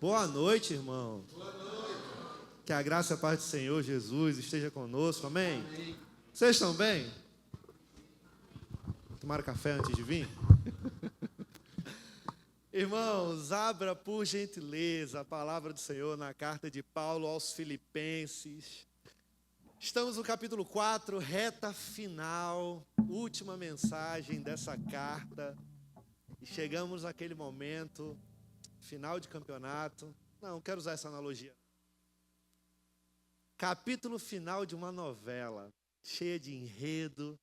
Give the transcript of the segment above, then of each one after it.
Boa noite, irmão. Que a graça e a paz do Senhor Jesus esteja conosco, amém? Vocês estão bem? Tomaram café antes de vir? Irmãos, abra por gentileza a palavra do Senhor na carta de Paulo aos Filipenses. Estamos no capítulo 4, reta final, última mensagem dessa carta. E chegamos naquele momento, final de campeonato. Não quero usar essa analogia. Capítulo final de uma novela, cheia de enredo,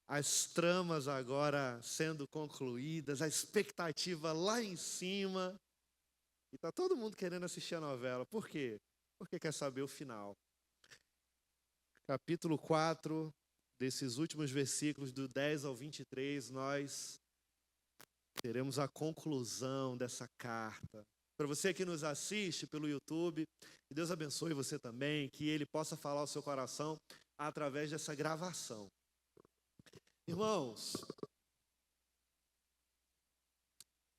as tramas agora sendo concluídas, a expectativa lá em cima. E está todo mundo querendo assistir a novela. Por quê? Porque quer saber o final. Capítulo 4, desses últimos versículos, do 10 ao 23, nós teremos a conclusão dessa carta. Para você que nos assiste pelo YouTube, que Deus abençoe você também, que Ele possa falar ao seu coração através dessa gravação. Irmãos,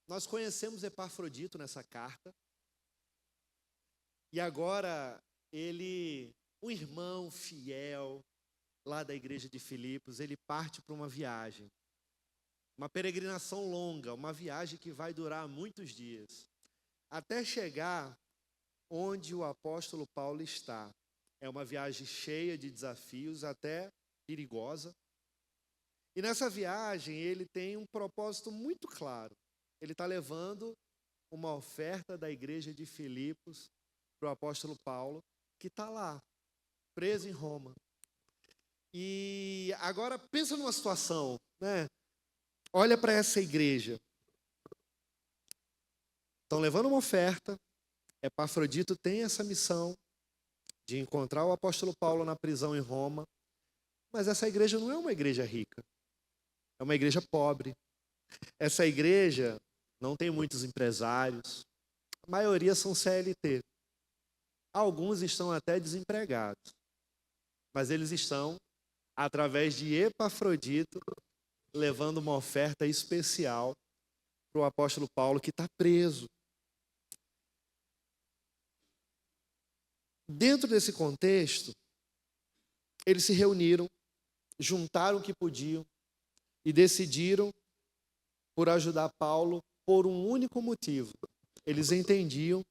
nós conhecemos Epafrodito nessa carta, e agora ele, um irmão fiel lá da igreja de Filipos, ele parte para uma viagem, uma peregrinação longa, uma viagem que vai durar muitos dias, até chegar onde o apóstolo Paulo está. É uma viagem cheia de desafios, até perigosa. E nessa viagem ele tem um propósito muito claro. Ele está levando uma oferta da igreja de Filipos para o apóstolo Paulo, que está lá, preso em Roma. E agora pensa numa situação, né? Olha para essa igreja. Estão levando uma oferta. Epafrodito tem essa missão de encontrar o apóstolo Paulo na prisão em Roma. Mas essa igreja não é uma igreja rica. É uma igreja pobre. Essa igreja não tem muitos empresários. A maioria são CLT. Alguns estão até desempregados. Mas eles estão, através de Epafrodito, levando uma oferta especial para o apóstolo Paulo, que está preso. Dentro desse contexto, eles se reuniram, juntaram o que podiam e decidiram por ajudar Paulo por um único motivo. Eles entendiam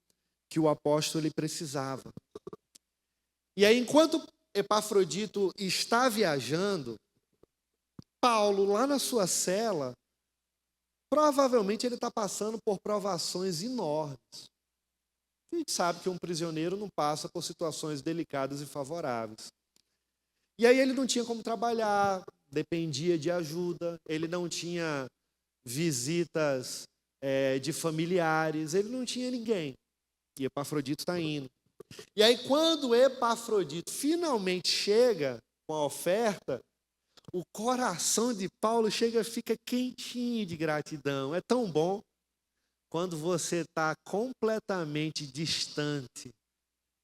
que o apóstolo ele precisava. E aí, enquanto Epafrodito está viajando, Paulo, lá na sua cela, provavelmente ele está passando por provações enormes. A gente sabe que um prisioneiro não passa por situações delicadas e favoráveis. E aí ele não tinha como trabalhar, dependia de ajuda, ele não tinha visitas de familiares, ele não tinha ninguém. E Epafrodito está indo. E aí quando Epafrodito finalmente chega com a oferta, o coração de Paulo fica quentinho de gratidão. É tão bom quando você está completamente distante,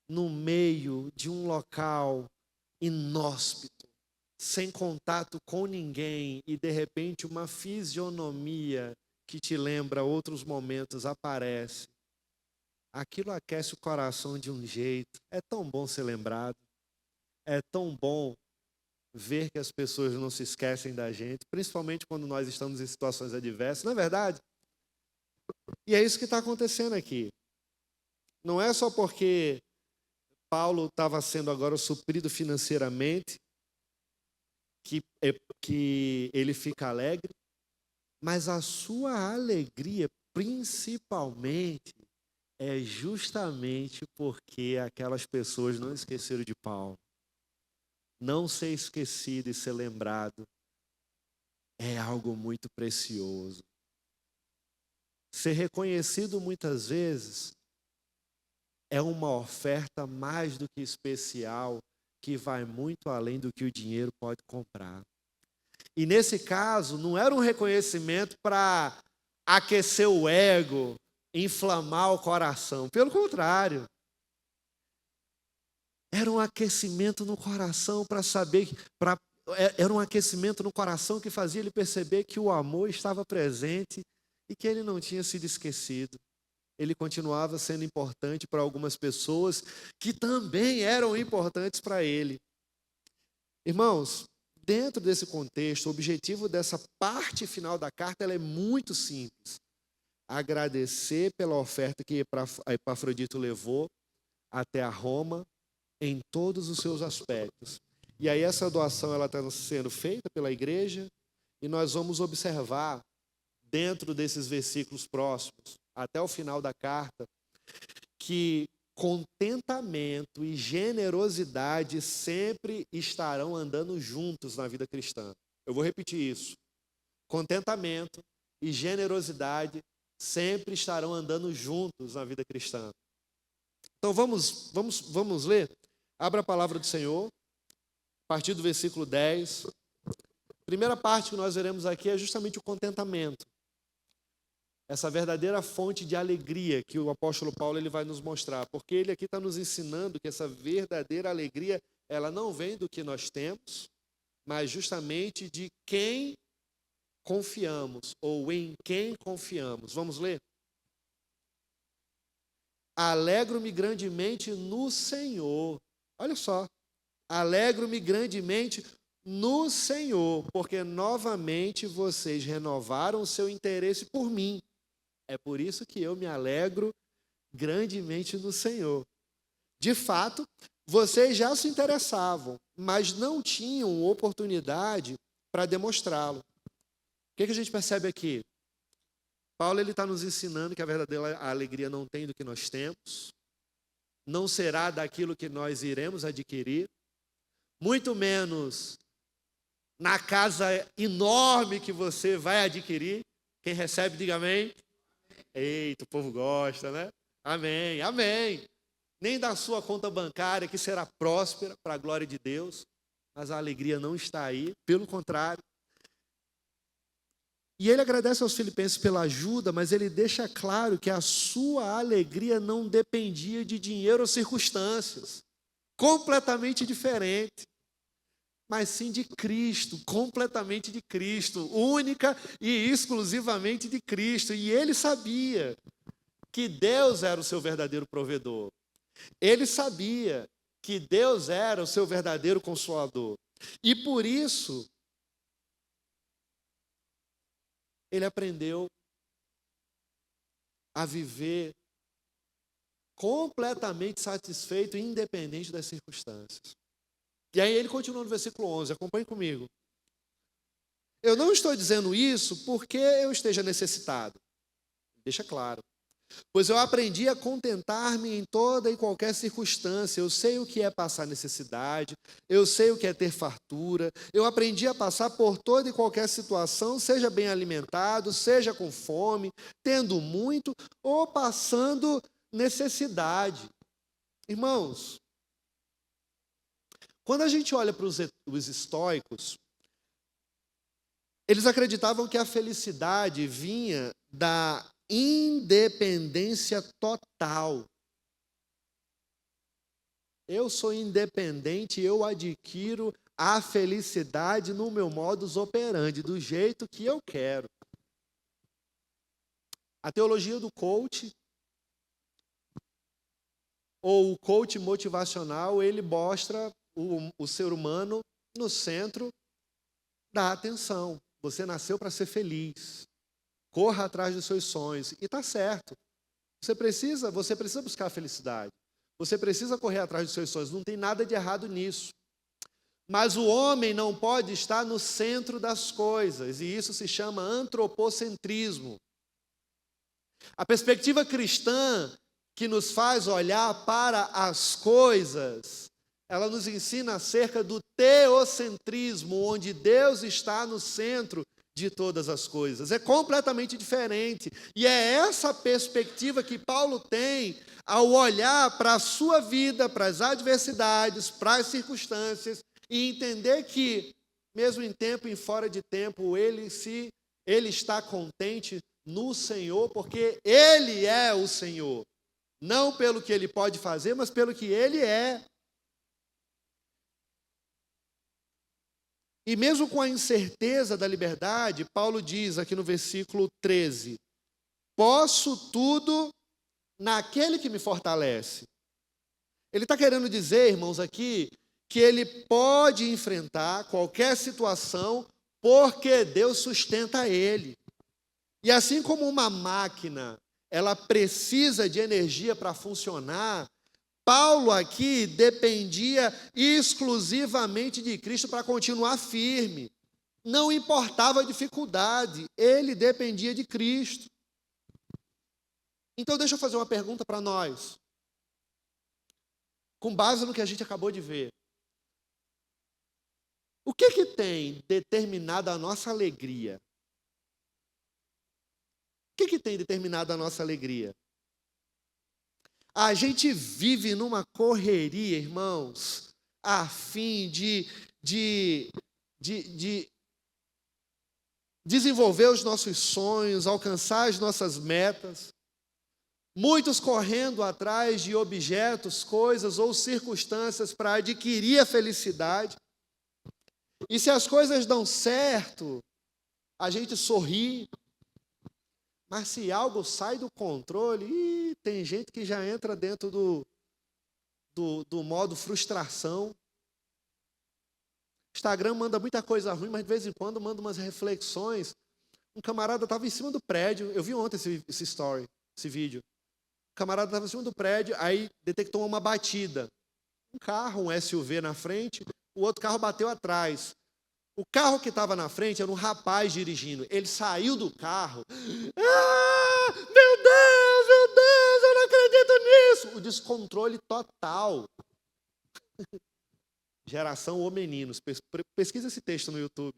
no meio de um local inóspito, sem contato com ninguém, e de repente uma fisionomia que te lembra outros momentos aparece. Aquilo aquece o coração de um jeito. É tão bom ser lembrado. É tão bom ver que as pessoas não se esquecem da gente, principalmente quando nós estamos em situações adversas, não é verdade? E é isso que está acontecendo aqui. Não é só porque Paulo estava sendo agora suprido financeiramente que ele fica alegre, mas a sua alegria, principalmente, é justamente porque aquelas pessoas não esqueceram de Paulo. Não ser esquecido e ser lembrado é algo muito precioso. Ser reconhecido muitas vezes é uma oferta mais do que especial, que vai muito além do que o dinheiro pode comprar. E nesse caso, não era um reconhecimento para aquecer o ego, inflamar o coração. Pelo contrário. Era um aquecimento no coração para saber, era um aquecimento no coração que fazia ele perceber que o amor estava presente e que ele não tinha sido esquecido. ele continuava sendo importante para algumas pessoas que também eram importantes para ele. Irmãos, dentro desse contexto, o objetivo dessa parte final da carta ela é muito simples. Agradecer pela oferta que Epafrodito levou até a Roma em todos os seus aspectos. E aí essa doação ela está sendo feita pela igreja e nós vamos observar dentro desses versículos próximos, até o final da carta, que contentamento e generosidade sempre estarão andando juntos na vida cristã. Eu vou repetir isso. Contentamento e generosidade sempre estarão andando juntos na vida cristã. Então vamos ler? Abra a palavra do Senhor, a partir do versículo 10. A primeira parte que nós veremos aqui é justamente o contentamento. Essa verdadeira fonte de alegria que o apóstolo Paulo ele vai nos mostrar. Porque ele aqui está nos ensinando que essa verdadeira alegria, ela não vem do que nós temos, mas justamente de quem confiamos, ou em quem confiamos. Vamos ler? Alegro-me grandemente no Senhor. Olha só. Alegro-me grandemente no Senhor, porque novamente vocês renovaram o seu interesse por mim. É por isso que eu me alegro grandemente no Senhor. De fato, vocês já se interessavam, mas não tinham oportunidade para demonstrá-lo. O que a gente percebe aqui? Paulo está nos ensinando que a verdadeira alegria não tem do que nós temos, não será daquilo que nós iremos adquirir, muito menos na casa enorme que você vai adquirir. Quem recebe, diga amém. Eita, o povo gosta, né? Amém, amém. Nem da sua conta bancária, que será próspera para a glória de Deus, mas a alegria não está aí, pelo contrário. E ele agradece aos filipenses pela ajuda, mas ele deixa claro que a sua alegria não dependia de dinheiro ou circunstâncias. Completamente diferente. Mas sim de Cristo, completamente de Cristo, única e exclusivamente de Cristo. E ele sabia que Deus era o seu verdadeiro provedor. Ele sabia que Deus era o seu verdadeiro consolador. E por isso, ele aprendeu a viver completamente satisfeito, independente das circunstâncias. E aí ele continua no versículo 11, acompanhe comigo. Eu não estou dizendo isso porque eu esteja necessitado. Deixa claro. Pois eu aprendi a contentar-me em toda e qualquer circunstância. Eu sei o que é passar necessidade, eu sei o que é ter fartura. Eu aprendi a passar por toda e qualquer situação, seja bem alimentado, seja com fome, tendo muito ou passando necessidade. Irmãos, quando a gente olha para os estoicos, eles acreditavam que a felicidade vinha da independência total. Eu sou independente, eu adquiro a felicidade no meu modus operandi, do jeito que eu quero. A teologia do coach, ou o coach motivacional, ele mostra o ser humano no centro da atenção. Você nasceu para ser feliz. Corra atrás dos seus sonhos. E está certo. Você precisa buscar a felicidade. Você precisa correr atrás dos seus sonhos. Não tem nada de errado nisso. Mas o homem não pode estar no centro das coisas. E isso se chama antropocentrismo. A perspectiva cristã que nos faz olhar para as coisas, ela nos ensina acerca do teocentrismo, onde Deus está no centro de todas as coisas. É completamente diferente. E é essa perspectiva que Paulo tem ao olhar para a sua vida, para as adversidades, para as circunstâncias, e entender que, mesmo em tempo e fora de tempo, ele está contente no Senhor, porque Ele é o Senhor. Não pelo que Ele pode fazer, mas pelo que Ele é. E mesmo com a incerteza da liberdade, Paulo diz aqui no versículo 13, posso tudo naquele que me fortalece. Ele está querendo dizer, irmãos, aqui, que ele pode enfrentar qualquer situação porque Deus sustenta ele. E assim como uma máquina, ela precisa de energia para funcionar, Paulo aqui dependia exclusivamente de Cristo para continuar firme. Não importava a dificuldade, ele dependia de Cristo. Então deixa eu fazer uma pergunta para nós. Com base no que a gente acabou de ver. O que tem determinado a nossa alegria? O que tem determinado a nossa alegria? A gente vive numa correria, irmãos, a fim de desenvolver os nossos sonhos, alcançar as nossas metas. Muitos correndo atrás de objetos, coisas ou circunstâncias para adquirir a felicidade. E se as coisas dão certo, a gente sorri. Mas se algo sai do controle, tem gente que já entra dentro do modo frustração. Instagram manda muita coisa ruim, mas de vez em quando manda umas reflexões. Um camarada estava em cima do prédio, eu vi ontem esse vídeo. O camarada estava em cima do prédio, aí detectou uma batida. Um carro, um SUV na frente, o outro carro bateu atrás. O carro que estava na frente era um rapaz dirigindo. Ele saiu do carro. Ah, meu Deus, eu não acredito nisso. O descontrole total. Geração ou meninos. Pesquisa esse texto no YouTube,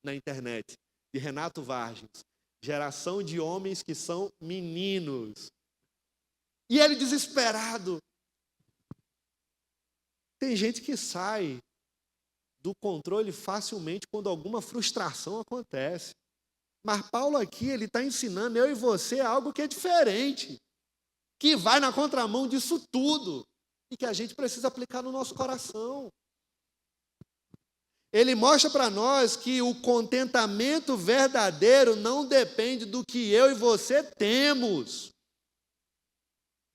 na internet, de Renato Vargas. Geração de homens que são meninos. E ele desesperado. Tem gente que sai do controle facilmente quando alguma frustração acontece. Mas Paulo aqui, ele está ensinando eu e você algo que é diferente, que vai na contramão disso tudo e que a gente precisa aplicar no nosso coração. Ele mostra para nós que o contentamento verdadeiro não depende do que eu e você temos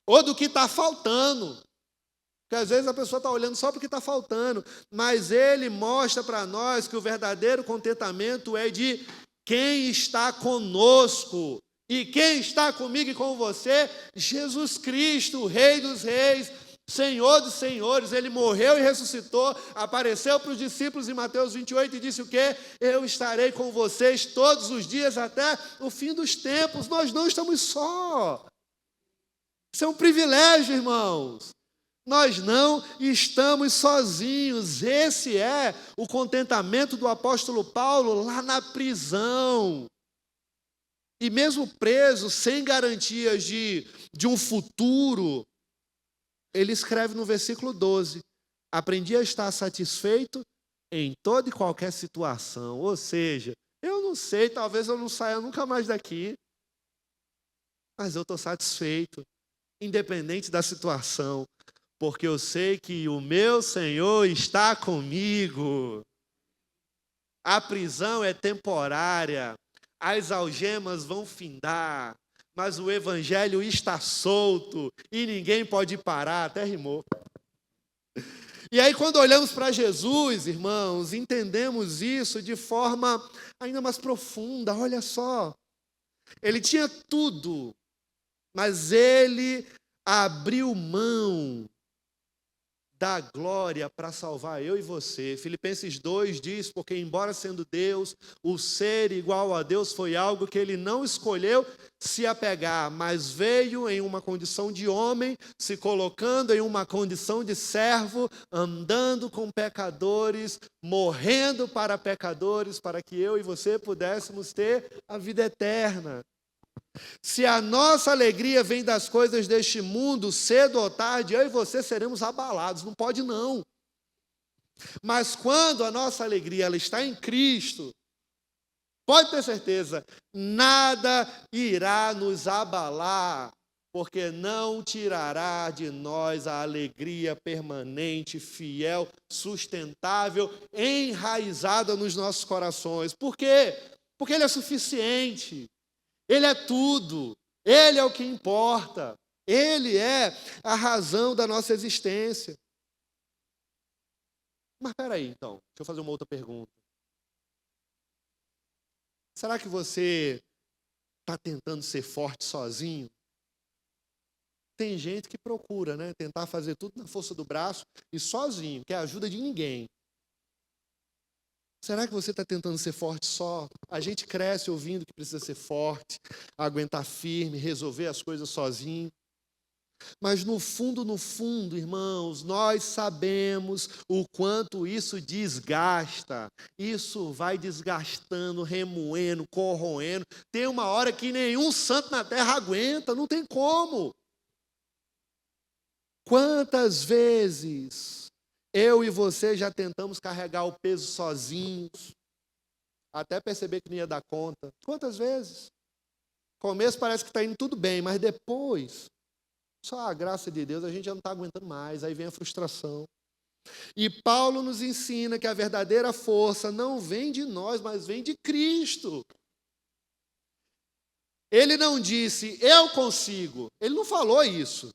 ou do que está faltando. Porque às vezes a pessoa está olhando só porque está faltando, mas ele mostra para nós que o verdadeiro contentamento é de quem está conosco. E quem está comigo e com você? Jesus Cristo, o Rei dos Reis, Senhor dos Senhores. Ele morreu e ressuscitou, apareceu para os discípulos em Mateus 28 e disse o quê? Eu estarei com vocês todos os dias até o fim dos tempos. Nós não estamos só. Isso é um privilégio, irmãos. Nós não estamos sozinhos. Esse é o contentamento do apóstolo Paulo lá na prisão. E mesmo preso, sem garantias de um futuro, ele escreve no versículo 12: aprendi a estar satisfeito em toda e qualquer situação. Ou seja, eu não sei, talvez eu não saia nunca mais daqui, mas eu estou satisfeito, independente da situação. Porque eu sei que o meu Senhor está comigo. A prisão é temporária, as algemas vão findar, mas o evangelho está solto e ninguém pode parar, até rimou. E aí quando olhamos para Jesus, irmãos, entendemos isso de forma ainda mais profunda. Olha só, ele tinha tudo, mas ele abriu mão da glória para salvar eu e você. Filipenses 2 diz, porque embora sendo Deus, o ser igual a Deus foi algo que ele não escolheu se apegar, mas veio em uma condição de homem, se colocando em uma condição de servo, andando com pecadores, morrendo para pecadores, para que eu e você pudéssemos ter a vida eterna. Se a nossa alegria vem das coisas deste mundo, cedo ou tarde, eu e você seremos abalados. Não pode não. Mas quando a nossa alegria ela está em Cristo, pode ter certeza, nada irá nos abalar, porque não tirará de nós a alegria permanente, fiel, sustentável, enraizada nos nossos corações. Por quê? Porque Ele é suficiente. Ele é tudo. Ele é o que importa. Ele é a razão da nossa existência. Mas espera aí, então. Deixa eu fazer uma outra pergunta. Será que você está tentando ser forte sozinho? Tem gente que procura, né? Tentar fazer tudo na força do braço e sozinho, quer a ajuda de ninguém. Será que você está tentando ser forte só? A gente cresce ouvindo que precisa ser forte, aguentar firme, resolver as coisas sozinho. Mas no fundo, irmãos, nós sabemos o quanto isso desgasta. Isso vai desgastando, remoendo, corroendo. Tem uma hora que nenhum santo na terra aguenta, não tem como. Quantas vezes eu e você já tentamos carregar o peso sozinhos, até perceber que não ia dar conta? Quantas vezes? Começo parece que está indo tudo bem, mas depois, só a graça de Deus, a gente já não está aguentando mais, aí vem a frustração. E Paulo nos ensina que a verdadeira força não vem de nós, mas vem de Cristo. Ele não disse, eu consigo. Ele não falou isso.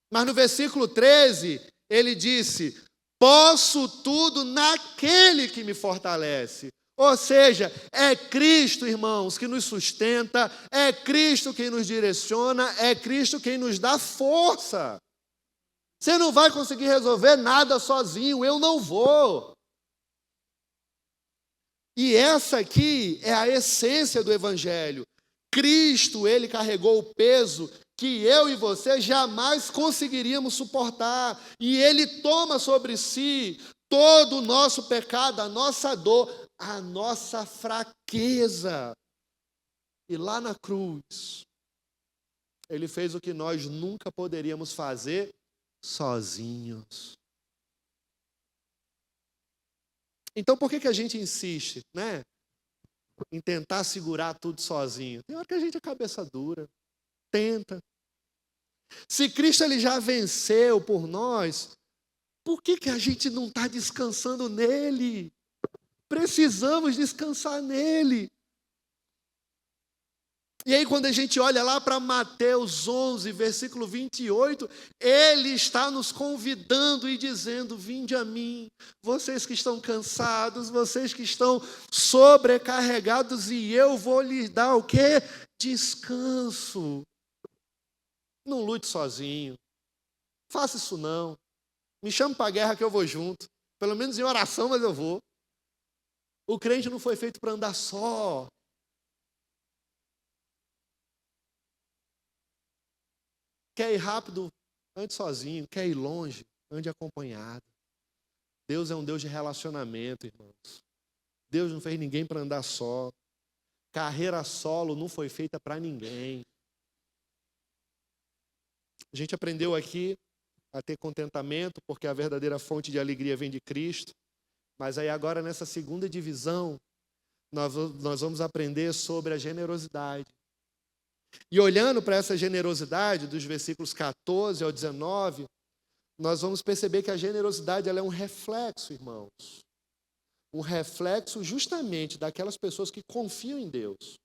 Mas no versículo 13, ele disse, posso tudo naquele que me fortalece. Ou seja, é Cristo, irmãos, que nos sustenta, é Cristo quem nos direciona, é Cristo quem nos dá força. Você não vai conseguir resolver nada sozinho, eu não vou. E essa aqui é a essência do Evangelho. Cristo, ele carregou o peso que eu e você jamais conseguiríamos suportar. E ele toma sobre si todo o nosso pecado, a nossa dor, a nossa fraqueza. E lá na cruz, ele fez o que nós nunca poderíamos fazer sozinhos. Então por que a gente insiste, né, em tentar segurar tudo sozinho? Tem hora que a gente é cabeça dura, tenta. Se Cristo ele já venceu por nós, por que a gente não está descansando nele? Precisamos descansar nele. E aí quando a gente olha lá para Mateus 11, versículo 28, ele está nos convidando e dizendo, vinde a mim, vocês que estão cansados, vocês que estão sobrecarregados, e eu vou lhes dar o quê? Descanso. Não lute sozinho. Faça isso não. Me chame para a guerra que eu vou junto. Pelo menos em oração, mas eu vou. O crente não foi feito para andar só. Quer ir rápido? Ande sozinho. Quer ir longe? Ande acompanhado. Deus é um Deus de relacionamento, irmãos. Deus não fez ninguém para andar só. Carreira solo não foi feita para ninguém. A gente aprendeu aqui a ter contentamento, porque a verdadeira fonte de alegria vem de Cristo. Mas aí agora nessa segunda divisão, nós vamos aprender sobre a generosidade. E olhando para essa generosidade, dos versículos 14 ao 19, nós vamos perceber que a generosidade ela é um reflexo, irmãos. Um reflexo justamente daquelas pessoas que confiam em Deus.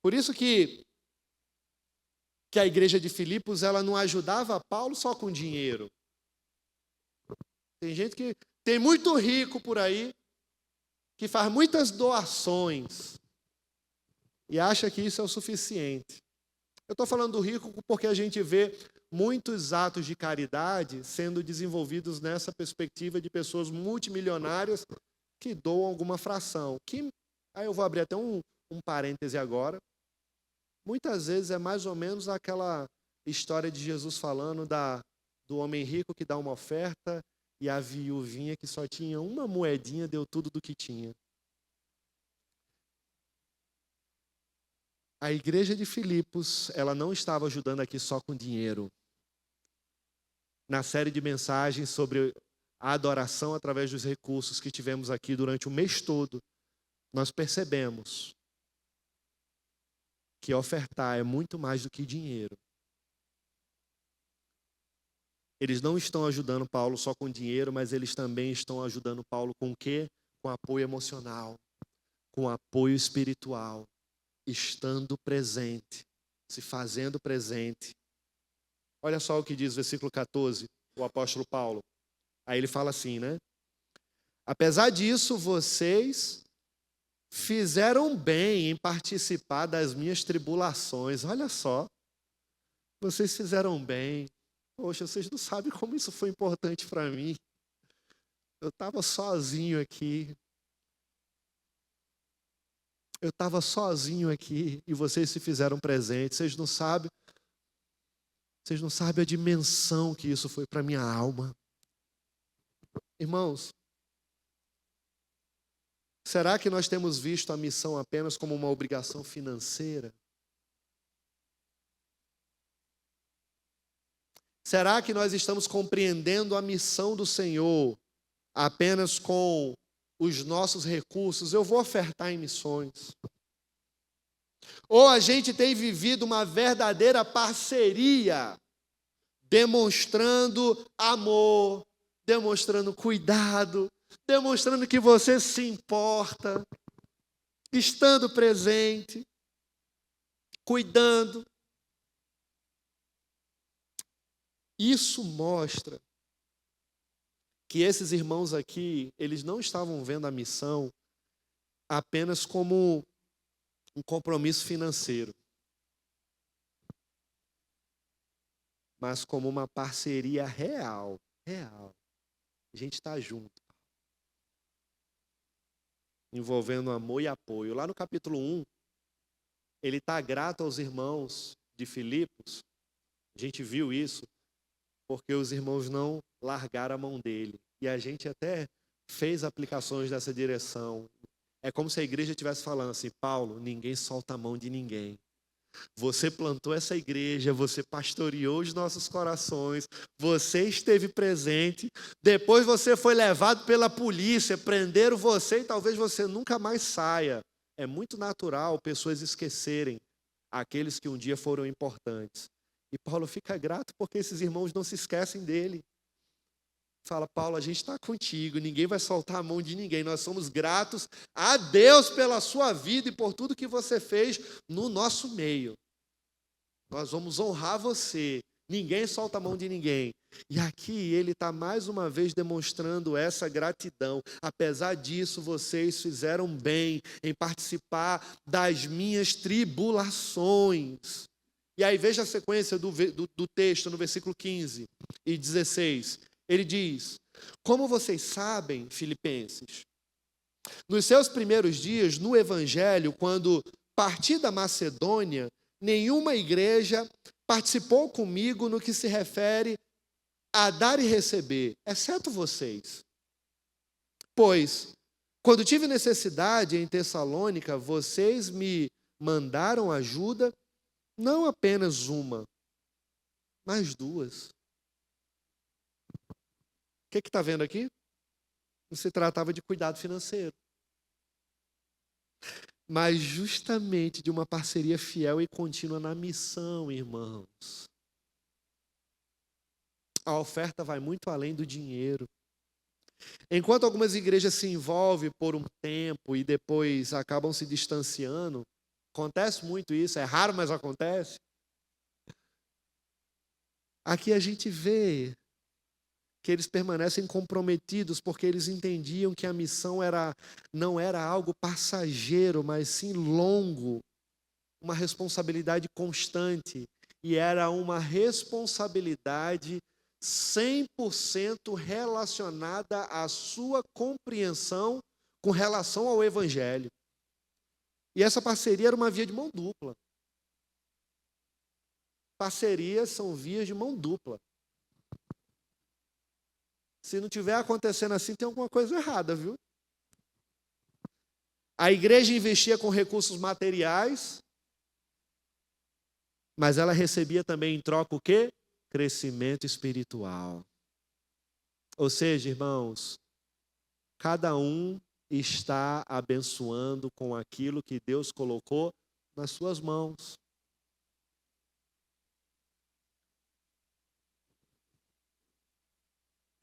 Por isso que a igreja de Filipos ela não ajudava Paulo só com dinheiro. Tem gente que tem muito rico por aí, que faz muitas doações e acha que isso é o suficiente. Eu estou falando do rico porque a gente vê muitos atos de caridade sendo desenvolvidos nessa perspectiva de pessoas multimilionárias que doam alguma fração. Aí eu vou abrir até um parêntese agora. Muitas vezes é mais ou menos aquela história de Jesus falando do homem rico que dá uma oferta e a viuvinha que só tinha uma moedinha deu tudo do que tinha. A igreja de Filipos, ela não estava ajudando aqui só com dinheiro. Na série de mensagens sobre a adoração através dos recursos que tivemos aqui durante o mês todo, nós percebemos que ofertar é muito mais do que dinheiro. Eles não estão ajudando Paulo só com dinheiro, mas eles também estão ajudando Paulo com o quê? Com apoio emocional, com apoio espiritual. estando presente, se fazendo presente. Olha só o que diz o versículo 14, o apóstolo Paulo. Aí ele fala assim, né? Apesar disso, vocês fizeram bem em participar das minhas tribulações. Olha só, vocês fizeram bem. Poxa, vocês não sabem como isso foi importante para mim. Eu estava sozinho aqui. E vocês se fizeram presentes. Vocês não sabem a dimensão que isso foi para minha alma. Irmãos, será que nós temos visto a missão apenas como uma obrigação financeira? Será que nós estamos compreendendo a missão do Senhor apenas com os nossos recursos? Eu vou ofertar em missões. Ou a gente tem vivido uma verdadeira parceria, demonstrando amor, demonstrando cuidado, demonstrando que você se importa, estando presente, cuidando. Isso mostra que esses irmãos aqui, eles não estavam vendo a missão apenas como um compromisso financeiro, mas como uma parceria real. A gente está junto, envolvendo amor e apoio. Lá no capítulo 1, ele está grato aos irmãos de Filipos. A gente viu isso, porque os irmãos não largaram a mão dele. E a gente até fez aplicações nessa direção. É como se a igreja estivesse falando assim: Paulo, ninguém solta a mão de ninguém. Você plantou essa igreja, você pastoreou os nossos corações, você esteve presente, depois você foi levado pela polícia, prenderam você e talvez você nunca mais saia. É muito natural pessoas esquecerem aqueles que um dia foram importantes. E Paulo fica grato porque esses irmãos não se esquecem dele. Fala: Paulo, a gente está contigo, ninguém vai soltar a mão de ninguém. Nós somos gratos a Deus pela sua vida e por tudo que você fez no nosso meio. Nós vamos honrar você. Ninguém solta a mão de ninguém. E aqui ele está mais uma vez demonstrando essa gratidão. Apesar disso, vocês fizeram bem em participar das minhas tribulações. E aí veja a sequência do texto no versículo 15 e 16. Ele diz: como vocês sabem, filipenses, nos seus primeiros dias no Evangelho, quando parti da Macedônia, nenhuma igreja participou comigo no que se refere a dar e receber, exceto vocês. Pois, quando tive necessidade em Tessalônica, vocês me mandaram ajuda, não apenas uma, mas duas. O que está vendo aqui? Não se tratava de cuidado financeiro, mas justamente de uma parceria fiel e contínua na missão, irmãos. A oferta vai muito além do dinheiro. Enquanto algumas igrejas se envolvem por um tempo e depois acabam se distanciando, acontece muito isso, é raro, mas acontece. Aqui a gente vê que eles permanecem comprometidos porque eles entendiam que a missão não era algo passageiro, mas sim longo, uma responsabilidade constante, e era uma responsabilidade 100% relacionada à sua compreensão com relação ao Evangelho. E essa parceria era uma via de mão dupla. Parcerias são vias de mão dupla. Se não estiver acontecendo assim, tem alguma coisa errada, viu? A igreja investia com recursos materiais, mas ela recebia também em troca o quê? Crescimento espiritual. Ou seja, irmãos, cada um está abençoando com aquilo que Deus colocou nas suas mãos.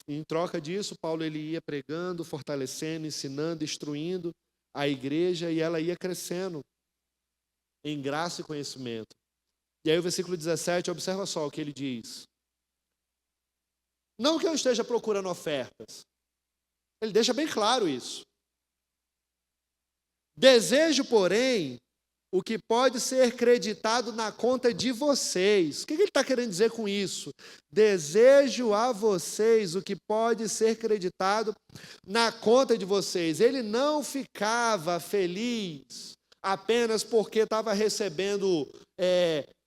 E em troca disso, Paulo ele ia pregando, fortalecendo, ensinando, instruindo a igreja, e ela ia crescendo. em graça e conhecimento. E aí o versículo 17, observa só o que ele diz. Não que eu esteja procurando ofertas. Ele deixa bem claro isso. Desejo, porém, o que pode ser creditado na conta de vocês. O que ele está querendo dizer com isso? Desejo a vocês o que pode ser creditado na conta de vocês. Ele não ficava feliz apenas porque estava recebendo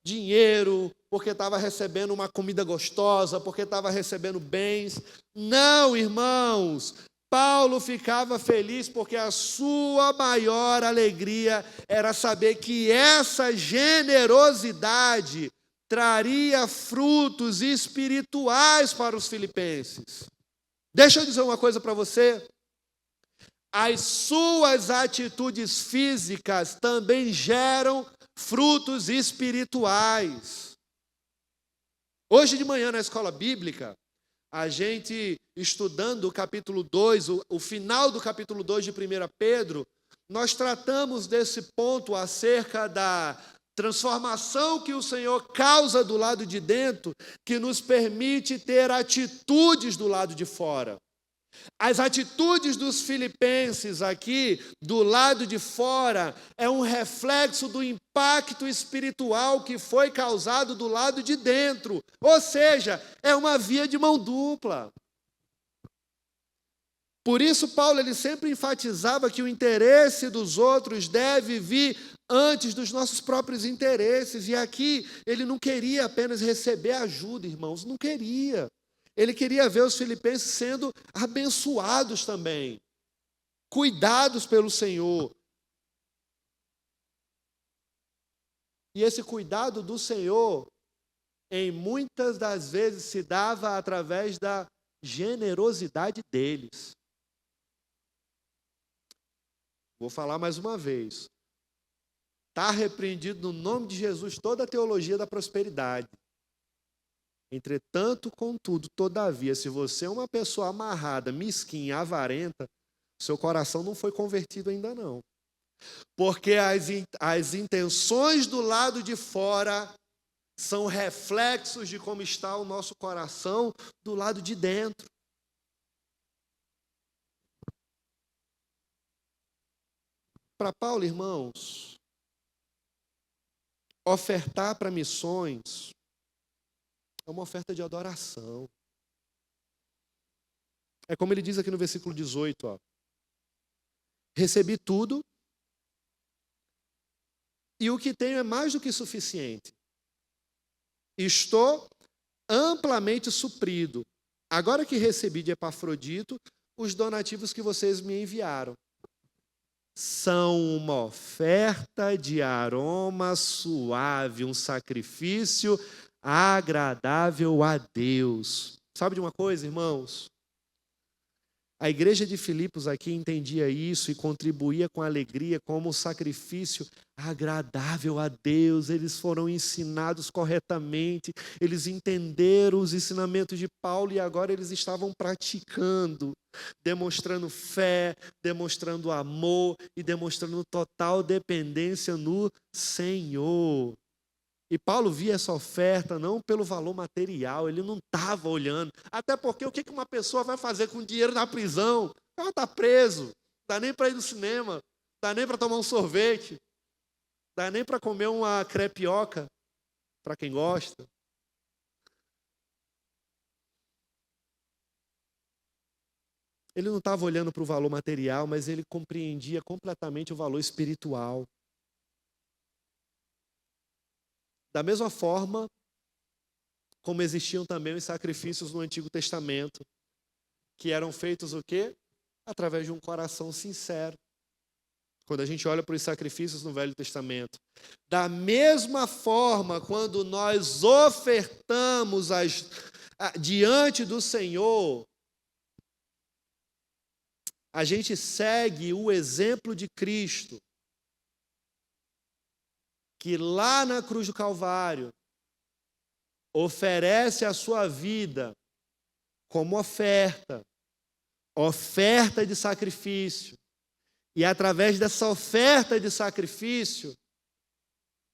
dinheiro, porque estava recebendo uma comida gostosa, porque estava recebendo bens. Não, irmãos. Paulo ficava feliz porque a sua maior alegria era saber que essa generosidade traria frutos espirituais para os filipenses. Deixa eu dizer uma coisa para você. As suas atitudes físicas também geram frutos espirituais. Hoje de manhã na escola bíblica, a gente estudando o capítulo 2, o final do capítulo 2 de 1 Pedro, nós tratamos desse ponto acerca da transformação que o Senhor causa do lado de dentro, que nos permite ter atitudes do lado de fora. As atitudes dos filipenses aqui, do lado de fora, é um reflexo do impacto espiritual que foi causado do lado de dentro. Ou seja, é uma via de mão dupla. Por isso, Paulo ele sempre enfatizava que o interesse dos outros deve vir antes dos nossos próprios interesses. E aqui, ele não queria apenas receber ajuda, irmãos, não queria. Ele queria ver os filipenses sendo abençoados também, cuidados pelo Senhor. E esse cuidado do Senhor, em muitas das vezes, se dava através da generosidade deles. Vou falar mais uma vez. Está repreendido no nome de Jesus toda a teologia da prosperidade. Entretanto, contudo, todavia, se você é uma pessoa amarrada, mesquinha, avarenta, seu coração não foi convertido ainda não. Porque as intenções do lado de fora são reflexos de como está o nosso coração do lado de dentro. Para Paulo, irmãos, ofertar para missões é uma oferta de adoração. É como ele diz aqui no versículo 18, ó. Recebi tudo e o que tenho é mais do que suficiente. Estou amplamente suprido. Agora que recebi de Epafrodito os donativos que vocês me enviaram. São uma oferta de aroma suave, um sacrifício agradável a Deus. Sabe de uma coisa, irmãos? A igreja de Filipos aqui entendia isso e contribuía com alegria como um sacrifício agradável a Deus. Eles foram ensinados corretamente, eles entenderam os ensinamentos de Paulo e agora eles estavam praticando, demonstrando fé, demonstrando amor e demonstrando total dependência no Senhor. E Paulo via essa oferta não pelo valor material, ele não estava olhando. Até porque o que uma pessoa vai fazer com dinheiro na prisão? Ela está preso, não dá nem para ir no cinema, não dá nem para tomar um sorvete, não dá nem para comer uma crepioca, para quem gosta. Ele não estava olhando para o valor material, mas ele compreendia completamente o valor espiritual. Da mesma forma, como existiam também os sacrifícios no Antigo Testamento, que eram feitos o quê? Através de um coração sincero. Quando a gente olha para os sacrifícios no Velho Testamento. Da mesma forma, quando nós ofertamos diante do Senhor, a gente segue o exemplo de Cristo, que lá na cruz do Calvário oferece a sua vida como oferta de sacrifício. E através dessa oferta de sacrifício,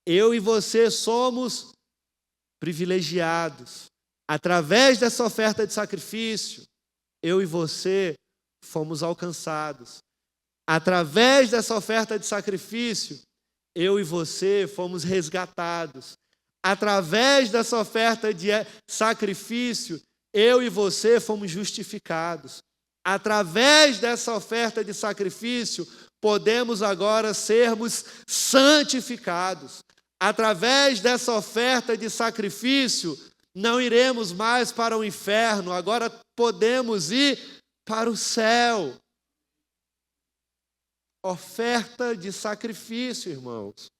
Eu e você somos privilegiados. Através dessa oferta de sacrifício, eu e você fomos alcançados. Através dessa oferta de sacrifício, eu e você fomos resgatados. Através dessa oferta de sacrifício, eu e você fomos justificados. Através dessa oferta de sacrifício, podemos agora sermos santificados. Através dessa oferta de sacrifício, não iremos mais para o inferno, agora podemos ir para o céu. Oferta de sacrifício, irmãos.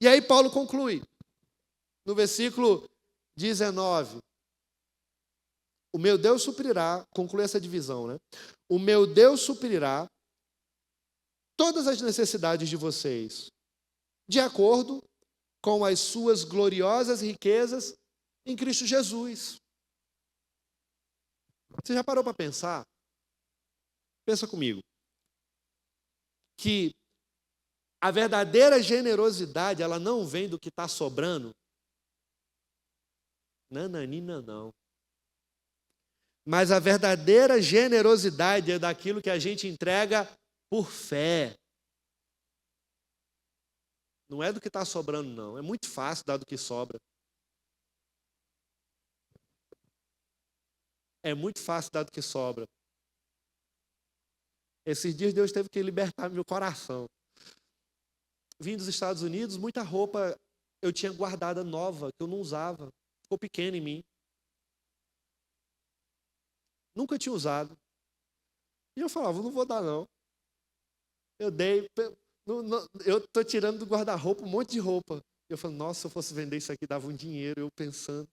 E aí Paulo conclui, no versículo 19. O meu Deus suprirá, conclui essa divisão, né? O meu Deus suprirá todas as necessidades de vocês, de acordo com as suas gloriosas riquezas em Cristo Jesus. Você já parou para pensar? Pensa comigo. Que a verdadeira generosidade, ela não vem do que está sobrando. Nananina, não. Mas a verdadeira generosidade é daquilo que a gente entrega por fé. Não é do que está sobrando, não. É muito fácil dar do que sobra. É muito fácil dar do que sobra. Esses dias Deus teve que libertar meu coração. Vim dos Estados Unidos, muita roupa eu tinha guardada nova, que eu não usava. Ficou pequena em mim. Nunca tinha usado. E eu falava, não vou dar não. Eu dei, eu estou tirando do guarda-roupa um monte de roupa. Eu falo, nossa, se eu fosse vender isso aqui, dava um dinheiro, eu pensando.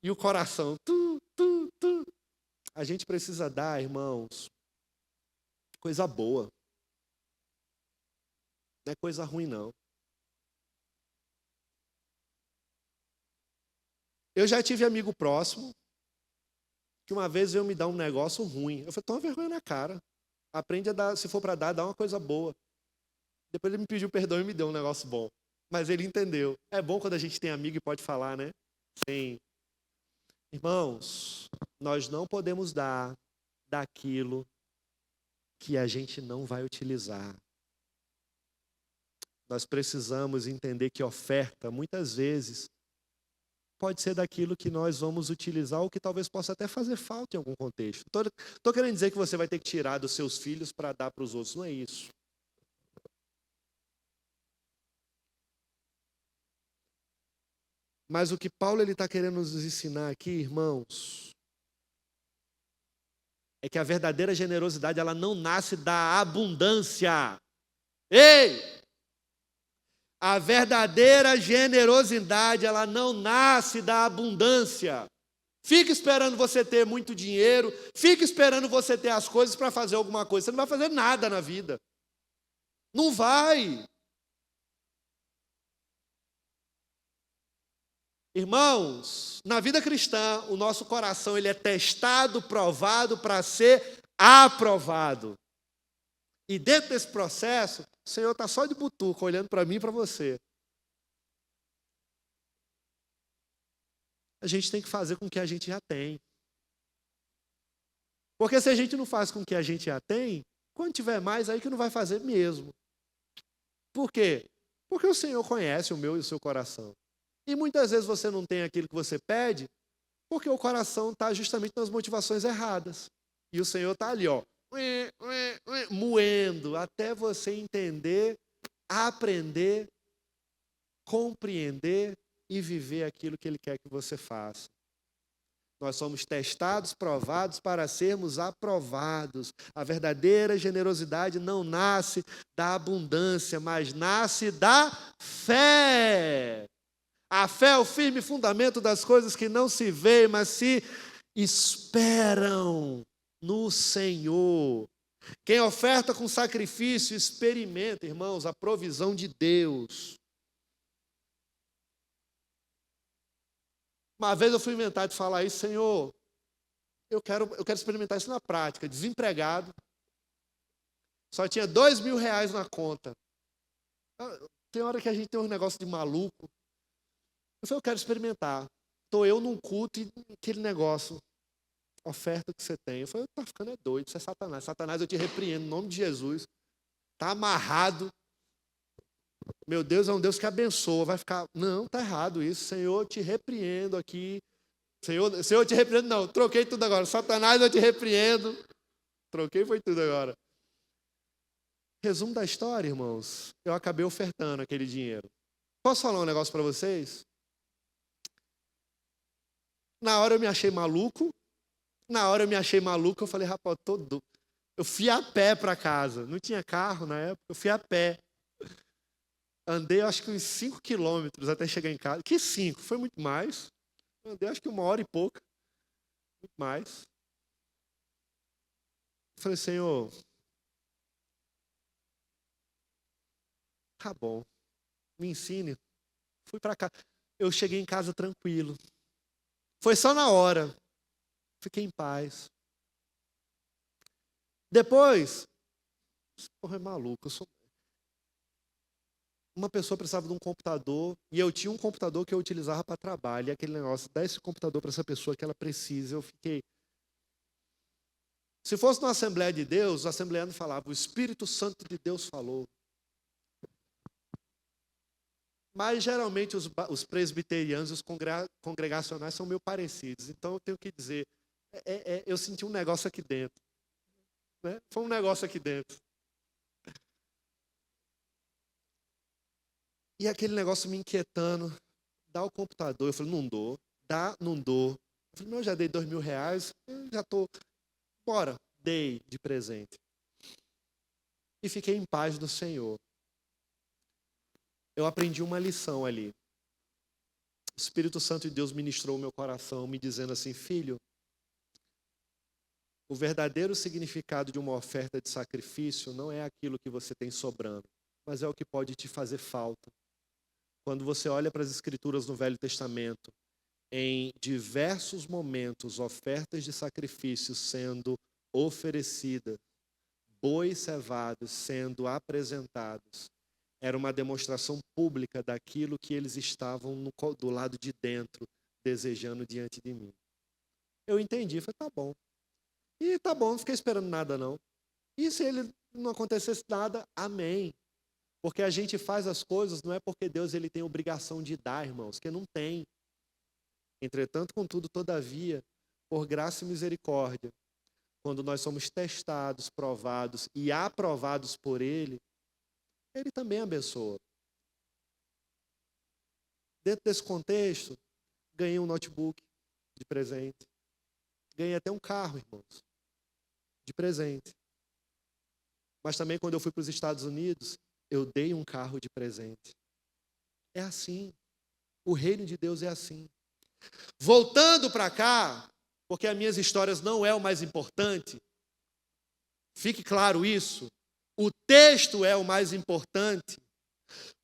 E o coração, A gente precisa dar, irmãos, coisa boa. Não é coisa ruim, não. Eu já tive amigo próximo, que uma vez veio me dar um negócio ruim. Eu falei, toma vergonha na cara. Aprende a dar, se for para dar, dá uma coisa boa. Depois ele me pediu perdão e me deu um negócio bom. Mas ele entendeu. É bom quando a gente tem amigo e pode falar, né? Sim. Irmãos, nós não podemos dar daquilo que a gente não vai utilizar. Nós precisamos entender que oferta, muitas vezes, pode ser daquilo que nós vamos utilizar ou que talvez possa até fazer falta em algum contexto. Estou querendo dizer que você vai ter que tirar dos seus filhos para dar para os outros. Não é isso. Mas o que Paulo está querendo nos ensinar aqui, irmãos, é que a verdadeira generosidade, ela não nasce da abundância. Ei! A verdadeira generosidade, ela não nasce da abundância. Fica esperando você ter muito dinheiro, fica esperando você ter as coisas para fazer alguma coisa. Você não vai fazer nada na vida. Não vai. Irmãos, na vida cristã, o nosso coração ele é testado, provado para ser aprovado. E dentro desse processo, o Senhor está só de butuca, olhando para mim e para você. A gente tem que fazer com o que a gente já tem. Porque se a gente não faz com o que a gente já tem, quando tiver mais, aí que não vai fazer mesmo. Por quê? Porque o Senhor conhece o meu e o seu coração. E muitas vezes você não tem aquilo que você pede, porque o coração está justamente nas motivações erradas. E o Senhor está ali, ó, moendo, até você entender, aprender, compreender e viver aquilo que Ele quer que você faça. Nós somos testados, provados para sermos aprovados. A verdadeira generosidade não nasce da abundância, mas nasce da fé. A fé é o firme fundamento das coisas que não se veem, mas se esperam no Senhor. Quem oferta com sacrifício, experimenta, irmãos, a provisão de Deus. Uma vez eu fui inventar de falar isso, Senhor, eu quero experimentar isso na prática. Desempregado, só tinha R$2.000 na conta. Tem hora que a gente tem um negócio de maluco. Eu falei, eu quero experimentar. Estou eu num culto e aquele negócio, oferta que você tem. Eu falei, tá ficando doido, isso é Satanás. Satanás, eu te repreendo em nome de Jesus. Está amarrado. Meu Deus é um Deus que abençoa. Vai ficar, não, está errado isso. Senhor, eu te repreendo aqui. Senhor, eu te repreendo, não. Troquei tudo agora. Satanás, eu te repreendo. Troquei, foi tudo agora. Resumo da história, irmãos. Eu acabei ofertando aquele dinheiro. Posso falar um negócio para vocês? Na hora eu me achei maluco. Eu falei, rapaz, todo. Eu fui a pé para casa. Não tinha carro na época, eu fui a pé. Andei acho que uns 5 quilômetros até chegar em casa. Que 5? Foi muito mais. Andei acho que 1 hora e pouca. Muito mais. Eu falei, Senhor, tá bom. Me ensine. Fui para cá. Eu cheguei em casa tranquilo. Foi só na hora. Fiquei em paz. Depois, porra, é maluco. Uma pessoa precisava de um computador e eu tinha um computador que eu utilizava para trabalho. E aquele negócio, dá esse computador para essa pessoa que ela precisa. Eu fiquei. Se fosse numa Assembleia de Deus, o assembleano falava, o Espírito Santo de Deus falou. Mas, geralmente, os presbiterianos, os congregacionais são meio parecidos. Então, eu tenho que dizer, eu senti um negócio aqui dentro. Né? Foi um negócio aqui dentro. E aquele negócio me inquietando. Dá o computador. Eu falei, não dou. Dá, não dou. Eu falei, eu já dei R$2.000. Eu já estou... Bora. Dei de presente. E fiquei em paz do Senhor. Eu aprendi uma lição ali. O Espírito Santo de Deus ministrou o meu coração, me dizendo assim, filho, o verdadeiro significado de uma oferta de sacrifício não é aquilo que você tem sobrando, mas é o que pode te fazer falta. Quando você olha para as Escrituras no Velho Testamento, em diversos momentos, ofertas de sacrifício sendo oferecidas, bois cevados sendo apresentados, era uma demonstração pública daquilo que eles estavam do lado de dentro, desejando diante de mim. Eu entendi, falei, tá bom. E tá bom, não fiquei esperando nada não. E se ele não acontecesse nada, amém. Porque a gente faz as coisas, não é porque Deus ele tem obrigação de dar, irmãos, que não tem. Entretanto, contudo, todavia, por graça e misericórdia, quando nós somos testados, provados e aprovados por Ele, Ele também abençoa. Dentro desse contexto, ganhei um notebook de presente. Ganhei até um carro, irmãos, de presente. Mas também quando eu fui para os Estados Unidos, eu dei um carro de presente. É assim. O reino de Deus é assim. Voltando para cá, porque as minhas histórias não é o mais importante, fique claro isso, o texto é o mais importante.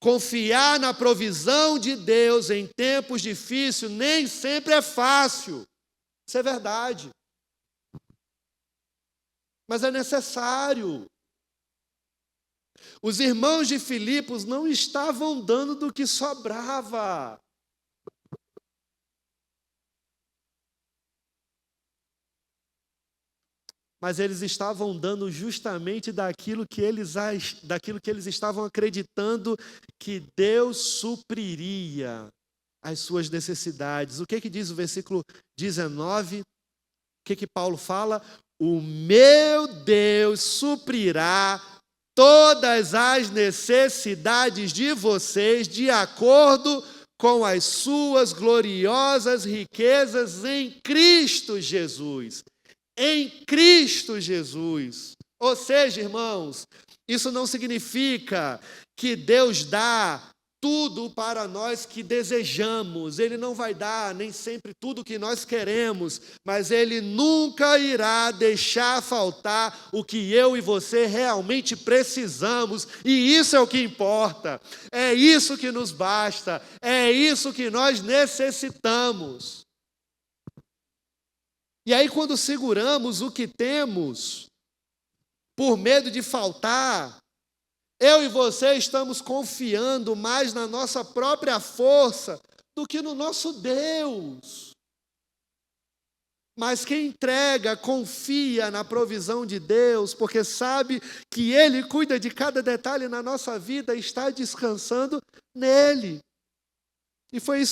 Confiar na provisão de Deus em tempos difíceis nem sempre é fácil, isso é verdade, mas é necessário. Os irmãos de Filipos não estavam dando do que sobrava. Mas eles estavam dando justamente daquilo que eles estavam acreditando que Deus supriria as suas necessidades. O que diz o versículo 19? O que Paulo fala? O meu Deus suprirá todas as necessidades de vocês de acordo com as suas gloriosas riquezas em Cristo Jesus. Em Cristo Jesus. Ou seja, irmãos, isso não significa que Deus dá tudo para nós que desejamos. Ele não vai dar nem sempre tudo o que nós queremos, mas Ele nunca irá deixar faltar o que eu e você realmente precisamos, e isso é o que importa, é isso que nos basta, é isso que nós necessitamos. E aí, quando seguramos o que temos, por medo de faltar, Eu e você estamos confiando mais na nossa própria força do que no nosso Deus. Mas quem entrega, confia na provisão de Deus, porque sabe que Ele cuida de cada detalhe na nossa vida, está descansando nele. E foi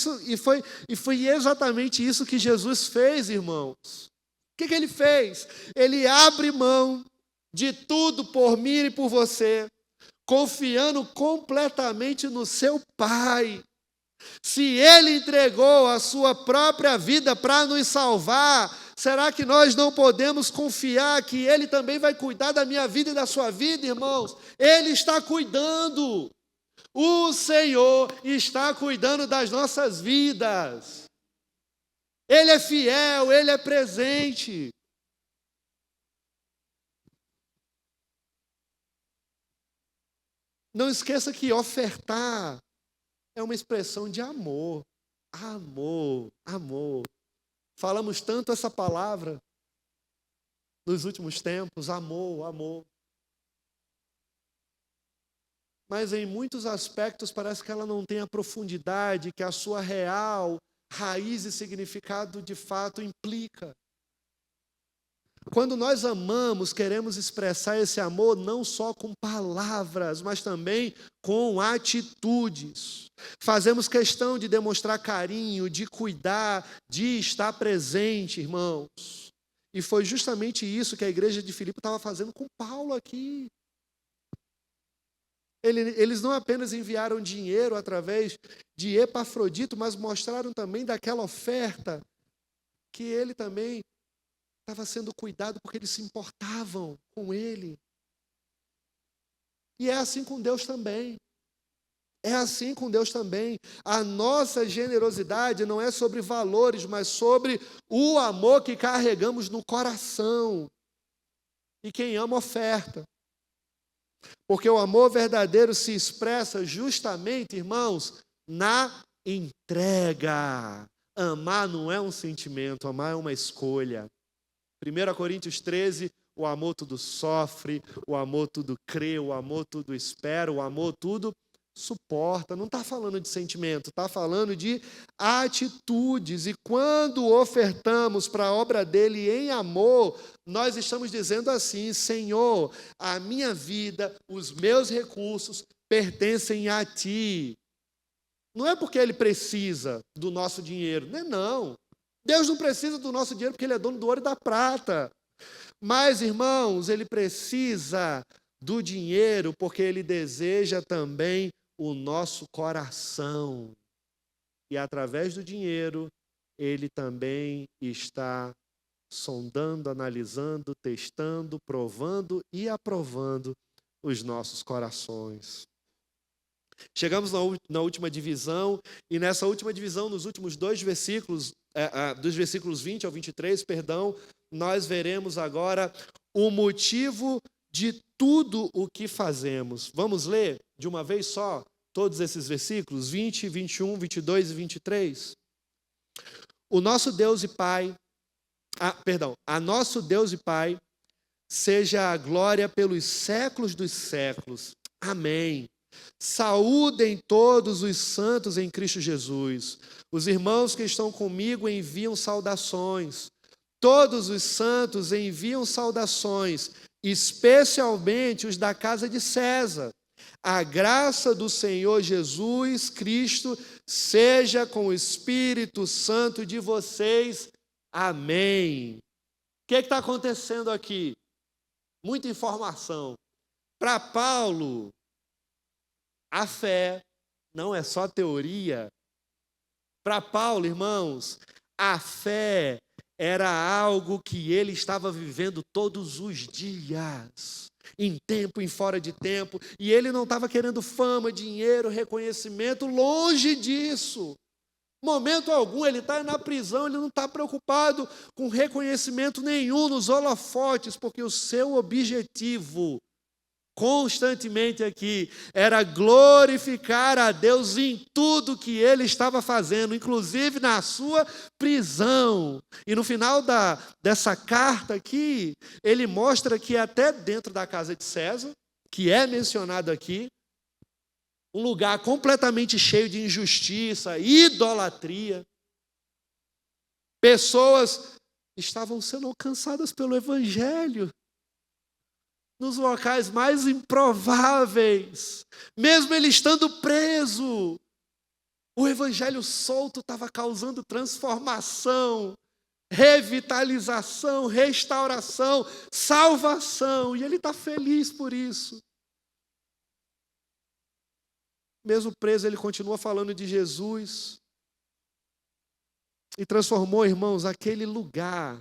exatamente isso que Jesus fez, irmãos. O que Ele fez? Ele abre mão de tudo por mim e por você, confiando completamente no seu Pai. Se Ele entregou a sua própria vida para nos salvar, será que nós não podemos confiar que Ele também vai cuidar da minha vida e da sua vida, irmãos? Ele está cuidando. O Senhor está cuidando das nossas vidas. Ele é fiel, Ele é presente. Não esqueça que ofertar é uma expressão de amor. Amor, amor. Falamos tanto essa palavra nos últimos tempos, amor, amor. Mas em muitos aspectos parece que ela não tem a profundidade que a sua real raiz e significado de fato implica. Quando nós amamos, queremos expressar esse amor não só com palavras, mas também com atitudes. Fazemos questão de demonstrar carinho, de cuidar, de estar presente, irmãos. E foi justamente isso que a igreja de Filipe estava fazendo com Paulo aqui. Eles não apenas enviaram dinheiro através de Epafrodito, mas mostraram também daquela oferta que ele também estava sendo cuidado porque eles se importavam com ele. E é assim com Deus também. É assim com Deus também. A nossa generosidade não é sobre valores, mas sobre o amor que carregamos no coração. E quem ama, oferta. Porque o amor verdadeiro se expressa justamente, irmãos, na entrega. Amar não é um sentimento, amar é uma escolha. 1 Coríntios 13, o amor tudo sofre, o amor tudo crê, o amor tudo espera, o amor tudo suporta. Não está falando de sentimento, está falando de atitudes. E quando ofertamos para a obra dele em amor, nós estamos dizendo assim: Senhor, a minha vida, os meus recursos pertencem a ti. Não é porque ele precisa do nosso dinheiro, não. Deus não precisa do nosso dinheiro porque ele é dono do ouro e da prata. Mas, irmãos, ele precisa do dinheiro porque ele deseja também o nosso coração. E através do dinheiro, ele também está sondando, analisando, testando, provando e aprovando os nossos corações. Chegamos na última divisão, e nessa última divisão, nos últimos 2 versículos, dos versículos 20 ao 23, nós veremos agora o motivo de tudo o que fazemos. Vamos ler de uma vez só todos esses versículos, 20, 21, 22 e 23? A nosso Deus e Pai, seja a glória pelos séculos dos séculos. Amém. Saúdem todos os santos em Cristo Jesus. Os irmãos que estão comigo enviam saudações. Todos os santos enviam saudações, especialmente os da casa de César. A graça do Senhor Jesus Cristo seja com o Espírito Santo de vocês. Amém. O que está acontecendo aqui? Muita informação. Para Paulo, a fé não é só teoria. Para Paulo, irmãos, a fé era algo que ele estava vivendo todos os dias, em tempo, em fora de tempo, e ele não estava querendo fama, dinheiro, reconhecimento, longe disso. Momento algum, ele está na prisão, ele não está preocupado com reconhecimento nenhum nos holofotes, porque o seu objetivo constantemente aqui era glorificar a Deus em tudo que ele estava fazendo, inclusive na sua prisão. E no final dessa carta aqui, ele mostra que até dentro da casa de César, que é mencionado aqui, um lugar completamente cheio de injustiça, idolatria. Pessoas estavam sendo alcançadas pelo Evangelho, nos locais mais improváveis, mesmo ele estando preso. O Evangelho solto estava causando transformação, revitalização, restauração, salvação, e ele está feliz por isso. Mesmo preso, ele continua falando de Jesus. E transformou, irmãos, aquele lugar,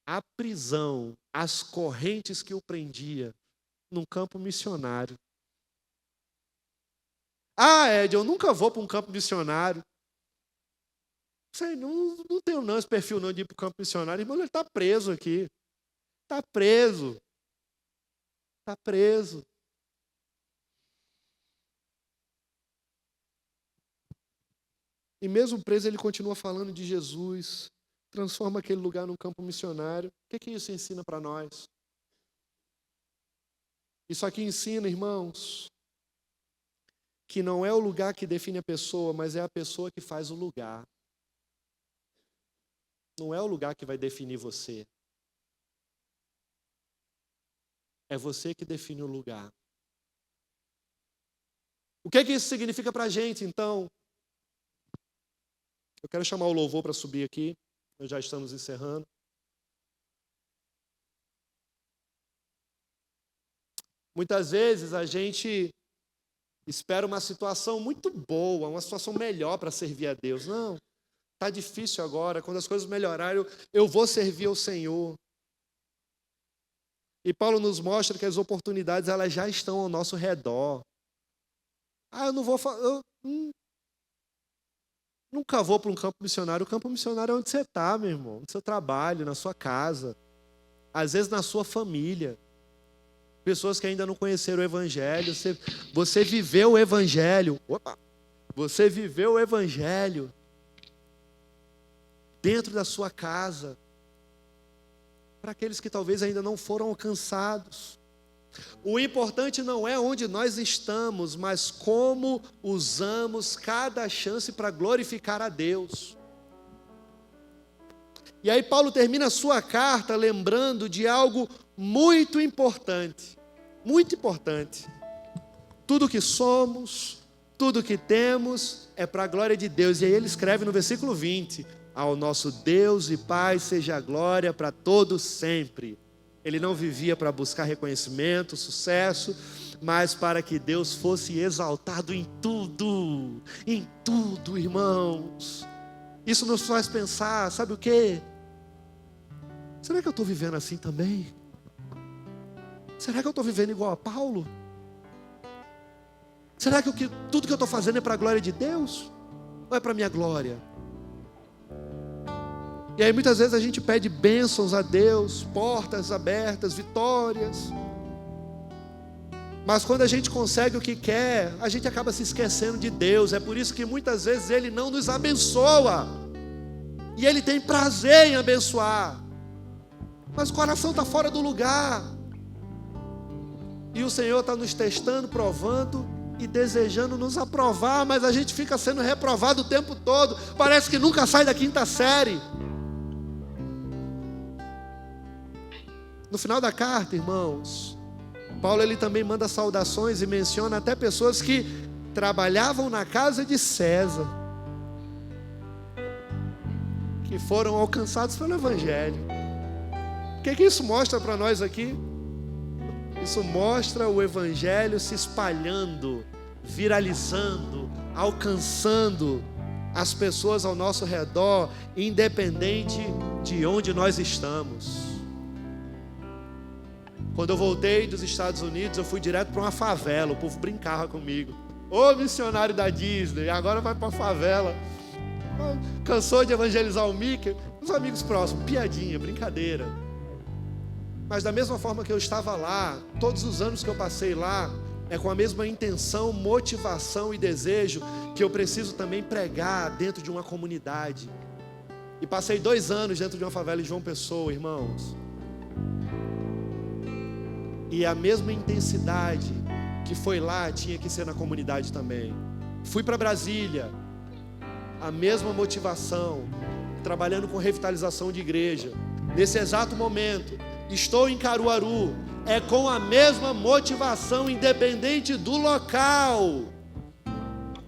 a prisão, as correntes que o prendia, num campo missionário. Ah, Ed, eu nunca vou para um campo missionário. Sei, não tenho não esse perfil não de ir para o campo missionário. Irmão, ele está preso aqui. Está preso. Está preso. E mesmo preso, ele continua falando de Jesus, transforma aquele lugar num campo missionário. O que isso ensina para nós? Isso aqui ensina, irmãos, que não é o lugar que define a pessoa, mas é a pessoa que faz o lugar. Não é o lugar que vai definir você. É você que define o lugar. O que isso significa para a gente, então? Eu quero chamar o louvor para subir aqui. Nós já estamos encerrando. Muitas vezes a gente espera uma situação muito boa, uma situação melhor para servir a Deus. Não, está difícil agora. Quando as coisas melhorarem, eu vou servir ao Senhor. E Paulo nos mostra que as oportunidades elas já estão ao nosso redor. Ah, eu não vou... Nunca vou para um campo missionário. O campo missionário é onde você está, meu irmão. No seu trabalho, na sua casa. Às vezes na sua família. Pessoas que ainda não conheceram o Evangelho. Você viveu o Evangelho. Você viveu o Evangelho. Dentro da sua casa. Para aqueles que talvez ainda não foram alcançados. O importante não é onde nós estamos, mas como usamos cada chance para glorificar a Deus. E aí Paulo termina a sua carta lembrando de algo muito importante. Muito importante. Tudo que somos, tudo que temos é para a glória de Deus. E aí ele escreve no versículo 20: ao nosso Deus e Pai seja a glória para todos sempre. Ele não vivia para buscar reconhecimento, sucesso, mas para que Deus fosse exaltado em tudo, irmãos. Isso nos faz pensar, sabe o quê? Será que eu estou vivendo assim também? Será que eu estou vivendo igual a Paulo? Será que tudo que eu estou fazendo é para a glória de Deus? Ou é para a minha glória? E aí muitas vezes a gente pede bênçãos a Deus, portas abertas, vitórias. Mas quando a gente consegue o que quer, a gente acaba se esquecendo de Deus. É por isso que muitas vezes Ele não nos abençoa. E Ele tem prazer em abençoar. Mas o coração está fora do lugar. E o Senhor está nos testando, provando e desejando nos aprovar. Mas a gente fica sendo reprovado o tempo todo. Parece que nunca sai da 5ª série. No final da carta, irmãos, Paulo ele também manda saudações e menciona até pessoas que trabalhavam na casa de César, que foram alcançados pelo Evangelho. O que isso mostra para nós aqui? Isso mostra o Evangelho se espalhando, viralizando, alcançando as pessoas ao nosso redor, independente de onde nós estamos. Quando eu voltei dos Estados Unidos, eu fui direto para uma favela. O povo brincava comigo. Ô missionário da Disney, agora vai para a favela. Cansou de evangelizar o Mickey? Os amigos próximos, piadinha, brincadeira. Mas da mesma forma que eu estava lá, todos os anos que eu passei lá, é com a mesma intenção, motivação e desejo que eu preciso também pregar dentro de uma comunidade. E passei 2 anos dentro de uma favela em João Pessoa, irmãos. E a mesma intensidade que foi lá tinha que ser na comunidade também. Fui para Brasília, a mesma motivação, trabalhando com revitalização de igreja. Nesse exato momento, estou em Caruaru, é com a mesma motivação, independente do local.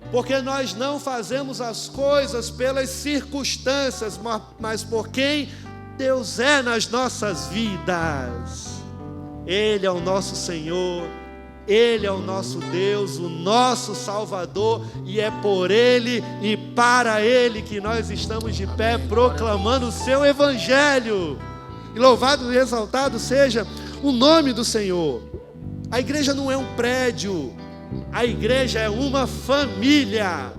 Porque nós não fazemos as coisas pelas circunstâncias, mas por quem Deus é nas nossas vidas. Ele é o nosso Senhor, Ele é o nosso Deus, o nosso Salvador, e é por Ele e para Ele que nós estamos de pé proclamando o seu Evangelho. E louvado e exaltado seja o nome do Senhor. A igreja não é um prédio, a igreja é uma família.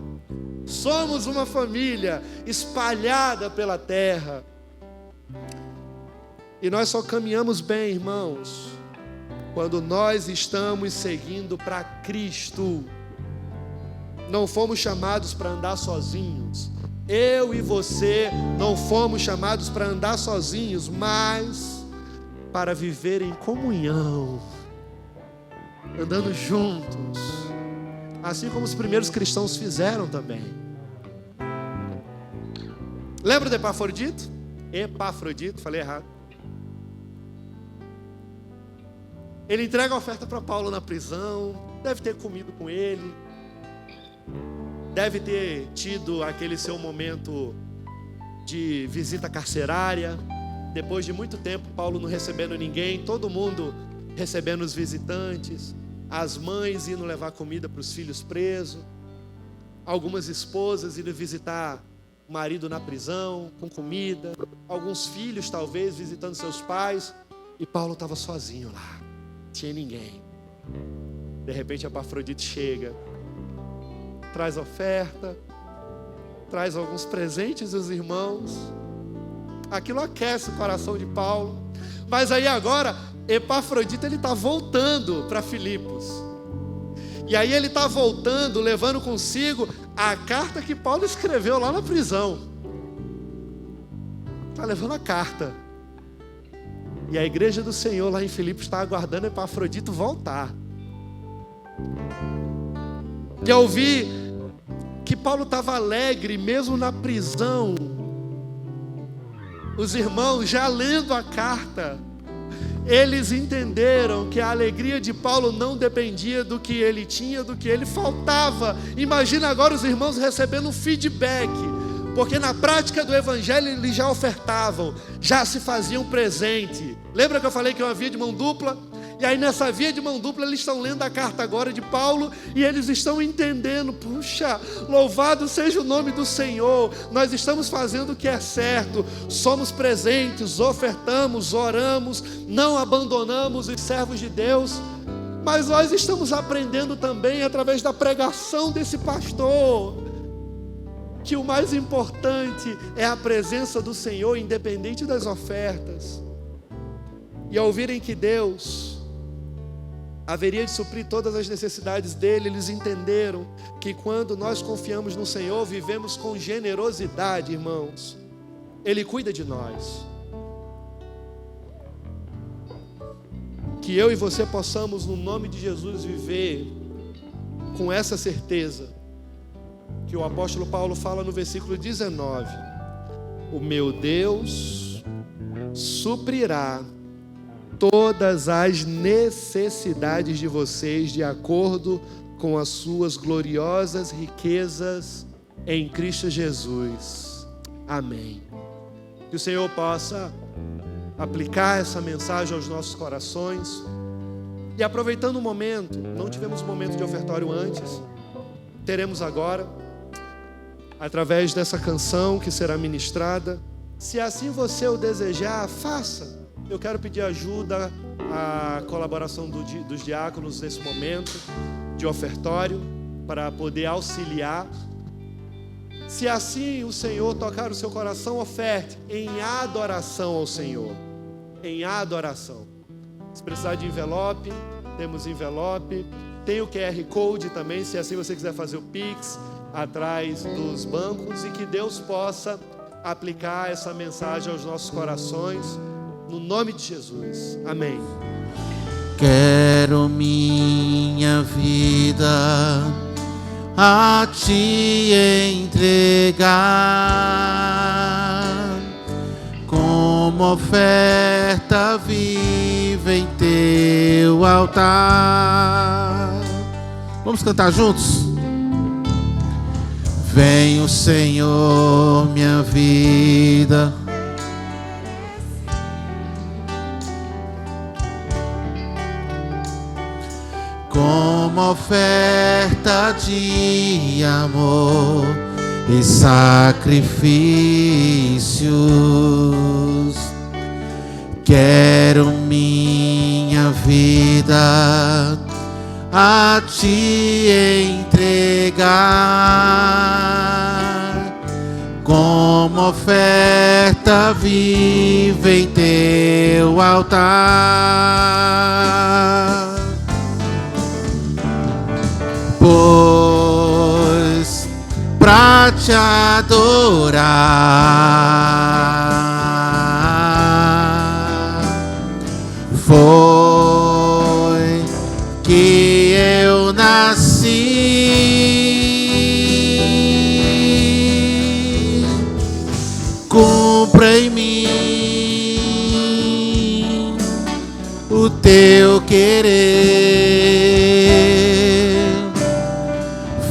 Somos uma família espalhada pela terra. E nós só caminhamos bem, irmãos, quando nós estamos seguindo para Cristo. Não fomos chamados para andar sozinhos. Eu e você não fomos chamados para andar sozinhos, mas para viver em comunhão, andando juntos, assim como os primeiros cristãos fizeram também. Lembra do Epafrodito? Epafrodito, falei errado. Ele entrega a oferta para Paulo na prisão, deve ter comido com ele, deve ter tido aquele seu momento de visita carcerária. Depois de muito tempo, Paulo não recebendo ninguém, todo mundo recebendo os visitantes, as mães indo levar comida para os filhos presos, algumas esposas indo visitar o marido na prisão com comida, alguns filhos talvez visitando seus pais, e Paulo estava sozinho lá, não tinha ninguém. De repente Epafrodito chega, traz oferta, traz alguns presentes dos irmãos. Aquilo aquece o coração de Paulo. Mas aí agora Epafrodito ele está voltando para Filipos. E aí ele está voltando, levando consigo a carta que Paulo escreveu lá na prisão. Está levando a carta. E a igreja do Senhor lá em Filipos está aguardando Epafrodito voltar. E eu ouvi que Paulo estava alegre mesmo na prisão. Os irmãos já lendo a carta, eles entenderam que a alegria de Paulo não dependia do que ele tinha, do que ele faltava. Imagina agora os irmãos recebendo um feedback, porque na prática do evangelho eles já ofertavam, já se faziam presente. Lembra que eu falei que é uma via de mão dupla? E aí nessa via de mão dupla eles estão lendo a carta agora de Paulo e eles estão entendendo, puxa, louvado seja o nome do Senhor, nós estamos fazendo o que é certo, somos presentes, ofertamos, oramos, não abandonamos os servos de Deus, mas nós estamos aprendendo também através da pregação desse pastor, que o mais importante é a presença do Senhor, independente das ofertas. E ao ouvirem que Deus haveria de suprir todas as necessidades dele, eles entenderam que quando nós confiamos no Senhor, vivemos com generosidade, irmãos. Ele cuida de nós. Que eu e você possamos, no nome de Jesus, viver com essa certeza, que o apóstolo Paulo fala no versículo 19: o meu Deus suprirá todas as necessidades de vocês de acordo com as suas gloriosas riquezas em Cristo Jesus. Amém. Que o Senhor possa aplicar essa mensagem aos nossos corações. E aproveitando o momento, não tivemos um momento de ofertório antes, teremos agora, através dessa canção que será ministrada. Se assim você o desejar, faça. Eu quero pedir ajuda, a colaboração dos diáconos nesse momento de ofertório, para poder auxiliar. Se assim o Senhor tocar o seu coração, oferte em adoração ao Senhor. Em adoração. Se precisar de envelope, temos envelope. Tem o QR Code também, se assim você quiser fazer o Pix, atrás dos bancos. E que Deus possa aplicar essa mensagem aos nossos corações. No nome de Jesus. Amém. Quero minha vida a Te entregar como oferta viva em Teu altar. Vamos cantar juntos? Venho, Senhor, minha vida como oferta de amor e sacrifícios. Quero minha vida a Te entregar como oferta viva em Teu altar. Pois pra Te adorar foi que eu nasci. Cumpra em mim o Teu querer.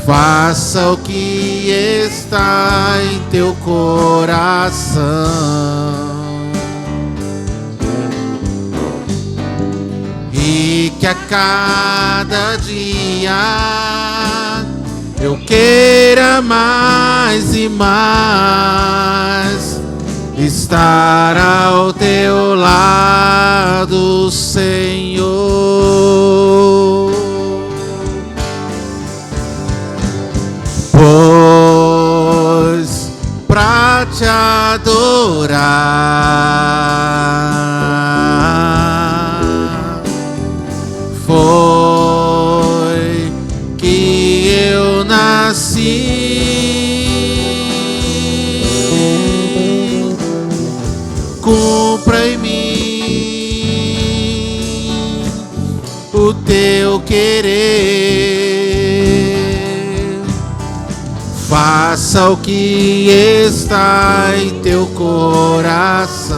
Faça o que está em Teu coração. E que a cada dia eu queira mais e mais estar ao Teu lado, Senhor. Pois pra Te adorar foi que eu nasci. Cumpra em mim o Teu querer. Faça o que está em Teu coração.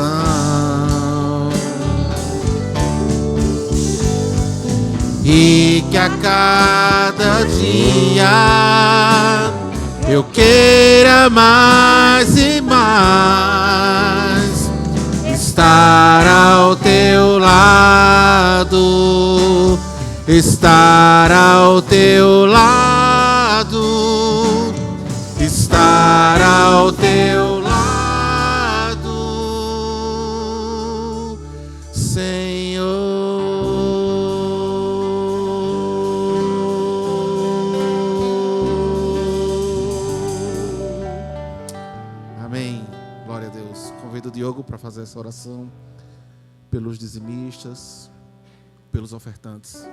E que a cada dia eu queira mais e mais estar ao Teu lado, estar ao Teu lado, estar ao Teu lado, Senhor. Amém. Glória a Deus. Convido o Diogo para fazer essa oração pelos dizimistas, pelos ofertantes.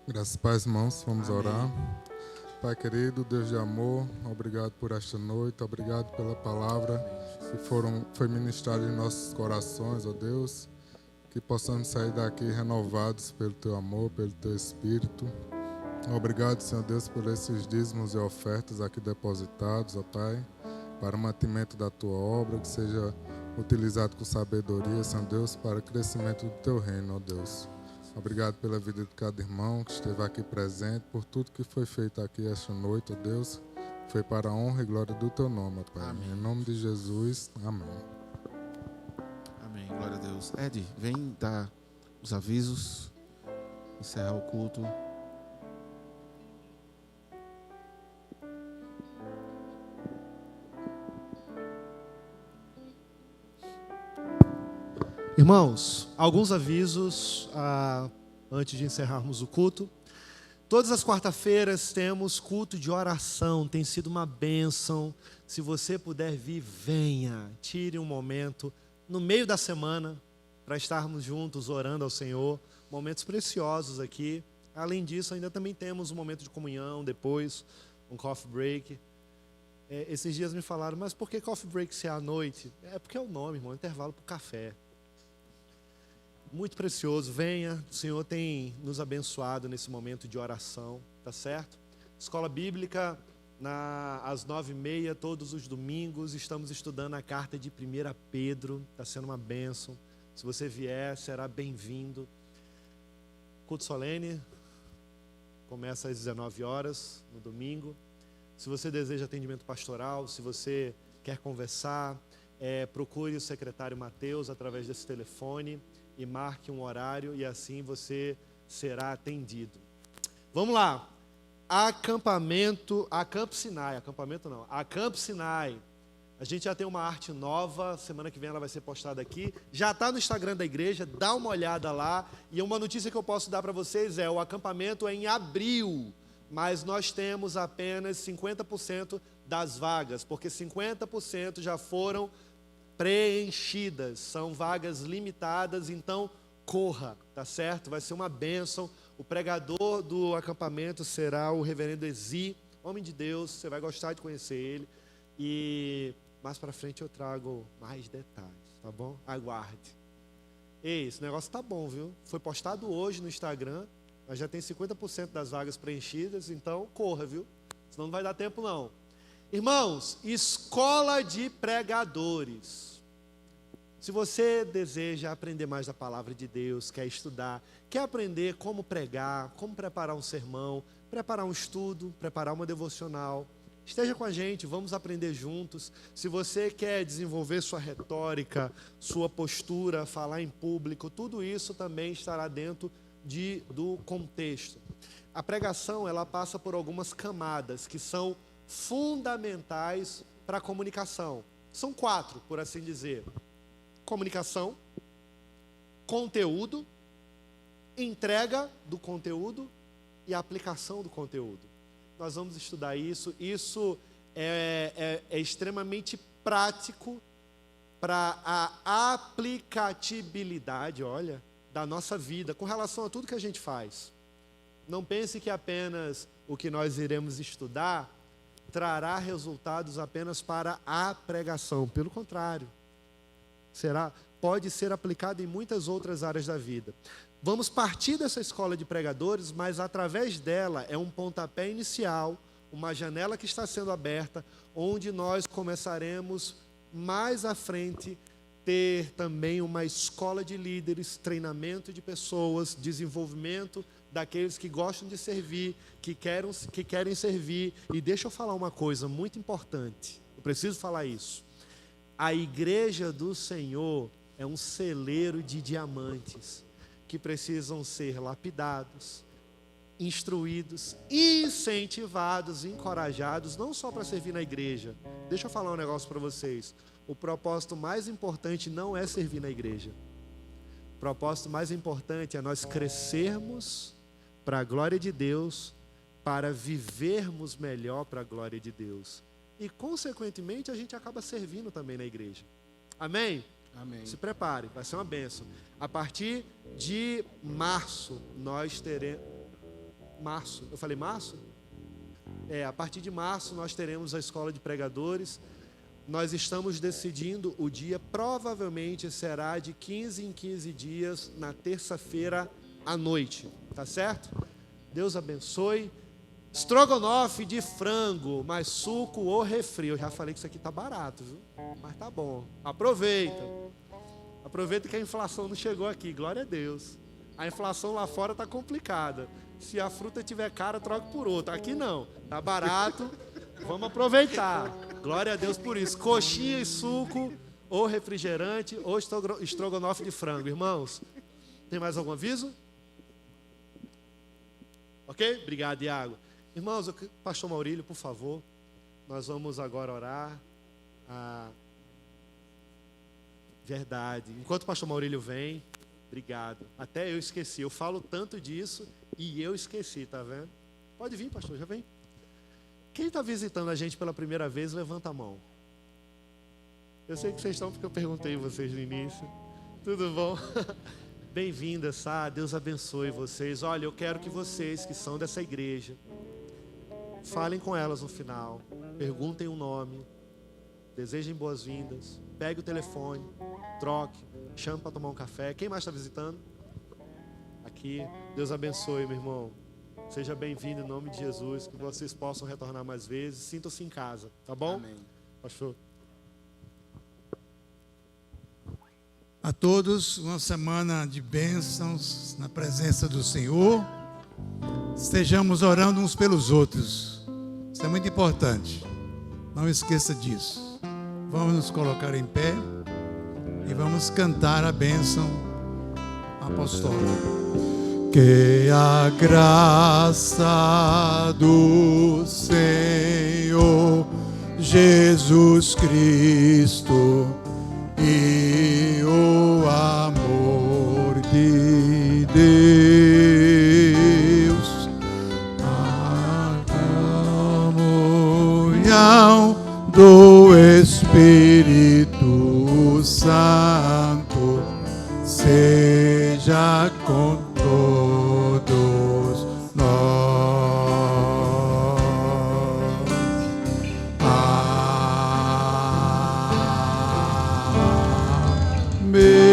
Graças a Deus, irmãos, vamos orar. Pai querido, Deus de amor, obrigado por esta noite, obrigado pela palavra que foi ministrada em nossos corações, ó Deus, que possamos sair daqui renovados pelo Teu amor, pelo Teu Espírito. Obrigado, Senhor Deus, por esses dízimos e ofertas aqui depositados, ó Pai, para o mantimento da Tua obra, que seja utilizado com sabedoria, Senhor Deus, para o crescimento do Teu reino, ó Deus. Obrigado pela vida de cada irmão que esteve aqui presente, por tudo que foi feito aqui esta noite, ó Deus. Foi para a honra e glória do Teu nome, ó Pai. Amém. Em nome de Jesus, amém. Amém, glória a Deus. Ed, vem dar os avisos, encerrar o culto. Irmãos, alguns avisos antes de encerrarmos o culto. Todas as quarta-feiras temos culto de oração, tem sido uma bênção. Se você puder vir, venha, tire um momento no meio da semana para estarmos juntos orando ao Senhor. Momentos preciosos aqui, Além disso, ainda também temos um momento de comunhão, depois um coffee break. Esses dias me falaram, mas por que coffee break se é à noite? É porque é o nome, irmão, intervalo para o café. Muito precioso, venha, o Senhor tem nos abençoado nesse momento de oração, tá certo? Escola Bíblica, às 9h30, todos os domingos, estamos estudando a carta de 1 Pedro, está sendo uma bênção. Se você vier, será bem-vindo. Culto solene, começa às 19 horas, no domingo. Se você deseja atendimento pastoral, se você quer conversar, procure o secretário Mateus através desse telefone e marque um horário e assim você será atendido. Vamos lá. Camp Sinai. A gente já tem uma arte nova, semana que vem ela vai ser postada aqui. Já está no Instagram da igreja, dá uma olhada lá. E uma notícia que eu posso dar para vocês o acampamento é em abril, mas nós temos apenas 50% das vagas, porque 50% já foram preenchidas, são vagas limitadas, então corra, tá certo? Vai ser uma bênção. O pregador do acampamento será o reverendo Ezi, homem de Deus, você vai gostar de conhecer ele. E mais para frente eu trago mais detalhes, tá bom? Aguarde. Ei, esse negócio tá bom, viu? Foi postado hoje no Instagram, mas já tem 50% das vagas preenchidas, então corra, viu? Senão não vai dar tempo não. Irmãos, escola de pregadores. Se você deseja aprender mais da palavra de Deus, quer estudar, quer aprender como pregar, como preparar um sermão, preparar um estudo, preparar uma devocional, esteja com a gente, vamos aprender juntos. Se você quer desenvolver sua retórica, sua postura, falar em público, tudo isso também estará dentro do contexto. A pregação, ela passa por algumas camadas que são fundamentais para a comunicação. São 4, por assim dizer. Comunicação, conteúdo, entrega do conteúdo e aplicação do conteúdo. Nós vamos estudar isso. Isso é extremamente prático para a aplicatibilidade, da nossa vida, com relação a tudo que a gente faz. Não pense que apenas o que nós iremos estudar trará resultados apenas para a pregação. Pelo contrário, pode ser aplicado em muitas outras áreas da vida. Vamos partir dessa escola de pregadores, mas através dela é um pontapé inicial, uma janela que está sendo aberta, onde nós começaremos mais à frente ter também uma escola de líderes, treinamento de pessoas, desenvolvimento daqueles que gostam de servir, que querem servir. E deixa eu falar uma coisa muito importante, eu preciso falar isso. A igreja do Senhor é um celeiro de diamantes que precisam ser lapidados, instruídos, incentivados, encorajados, não só para servir na igreja. Deixa eu falar um negócio para vocês. O propósito mais importante não é servir na igreja. O propósito mais importante é nós crescermos para a glória de Deus, para vivermos melhor para a glória de Deus. E, consequentemente, a gente acaba servindo também na igreja. Amém? Amém. Se prepare, vai ser uma bênção. A partir de março, nós teremos... Março? Eu falei março? A partir de março, nós teremos a escola de pregadores. Nós estamos decidindo o dia, provavelmente será de 15 em 15 dias, na terça-feira à noite. Tá certo? Deus abençoe. Estrogonofe de frango, mais suco ou refri. Eu já falei que isso aqui tá barato, viu? Mas tá bom. Aproveita. Aproveita que a inflação não chegou aqui. Glória a Deus. A inflação lá fora tá complicada. Se a fruta tiver cara, troque por outra. Aqui não. Tá barato. Vamos aproveitar. Glória a Deus por isso. Coxinha e suco, ou refrigerante, ou estrogonofe de frango. Irmãos, tem mais algum aviso? Ok? Obrigado, Iago. Irmãos, pastor Maurílio, por favor, nós vamos agora orar. Verdade. Enquanto o pastor Maurílio vem, obrigado. Até eu esqueci. Eu falo tanto disso e eu esqueci, tá vendo? Pode vir, pastor, já vem. Quem está visitando a gente pela primeira vez, levanta a mão. Eu sei que vocês estão porque eu perguntei vocês no início. Tudo bom? Bem-vindas, tá? Deus abençoe vocês. Olha, eu quero que vocês que são dessa igreja falem com elas no final, perguntem o nome, desejem boas-vindas, pegue o telefone, troque, chame para tomar um café. Quem mais está visitando? Aqui. Deus abençoe, meu irmão. Seja bem-vindo em nome de Jesus, que vocês possam retornar mais vezes. Sintam-se em casa, tá bom? Amém. Pastor. A todos, uma semana de bênçãos na presença do Senhor. Estejamos orando uns pelos outros. Isso é muito importante. Não esqueça disso. Vamos nos colocar em pé e vamos cantar a bênção apostólica. Que a graça do Senhor Jesus Cristo e o amor de Deus, a comunhão do Espírito Santo seja com todos nós. Amém.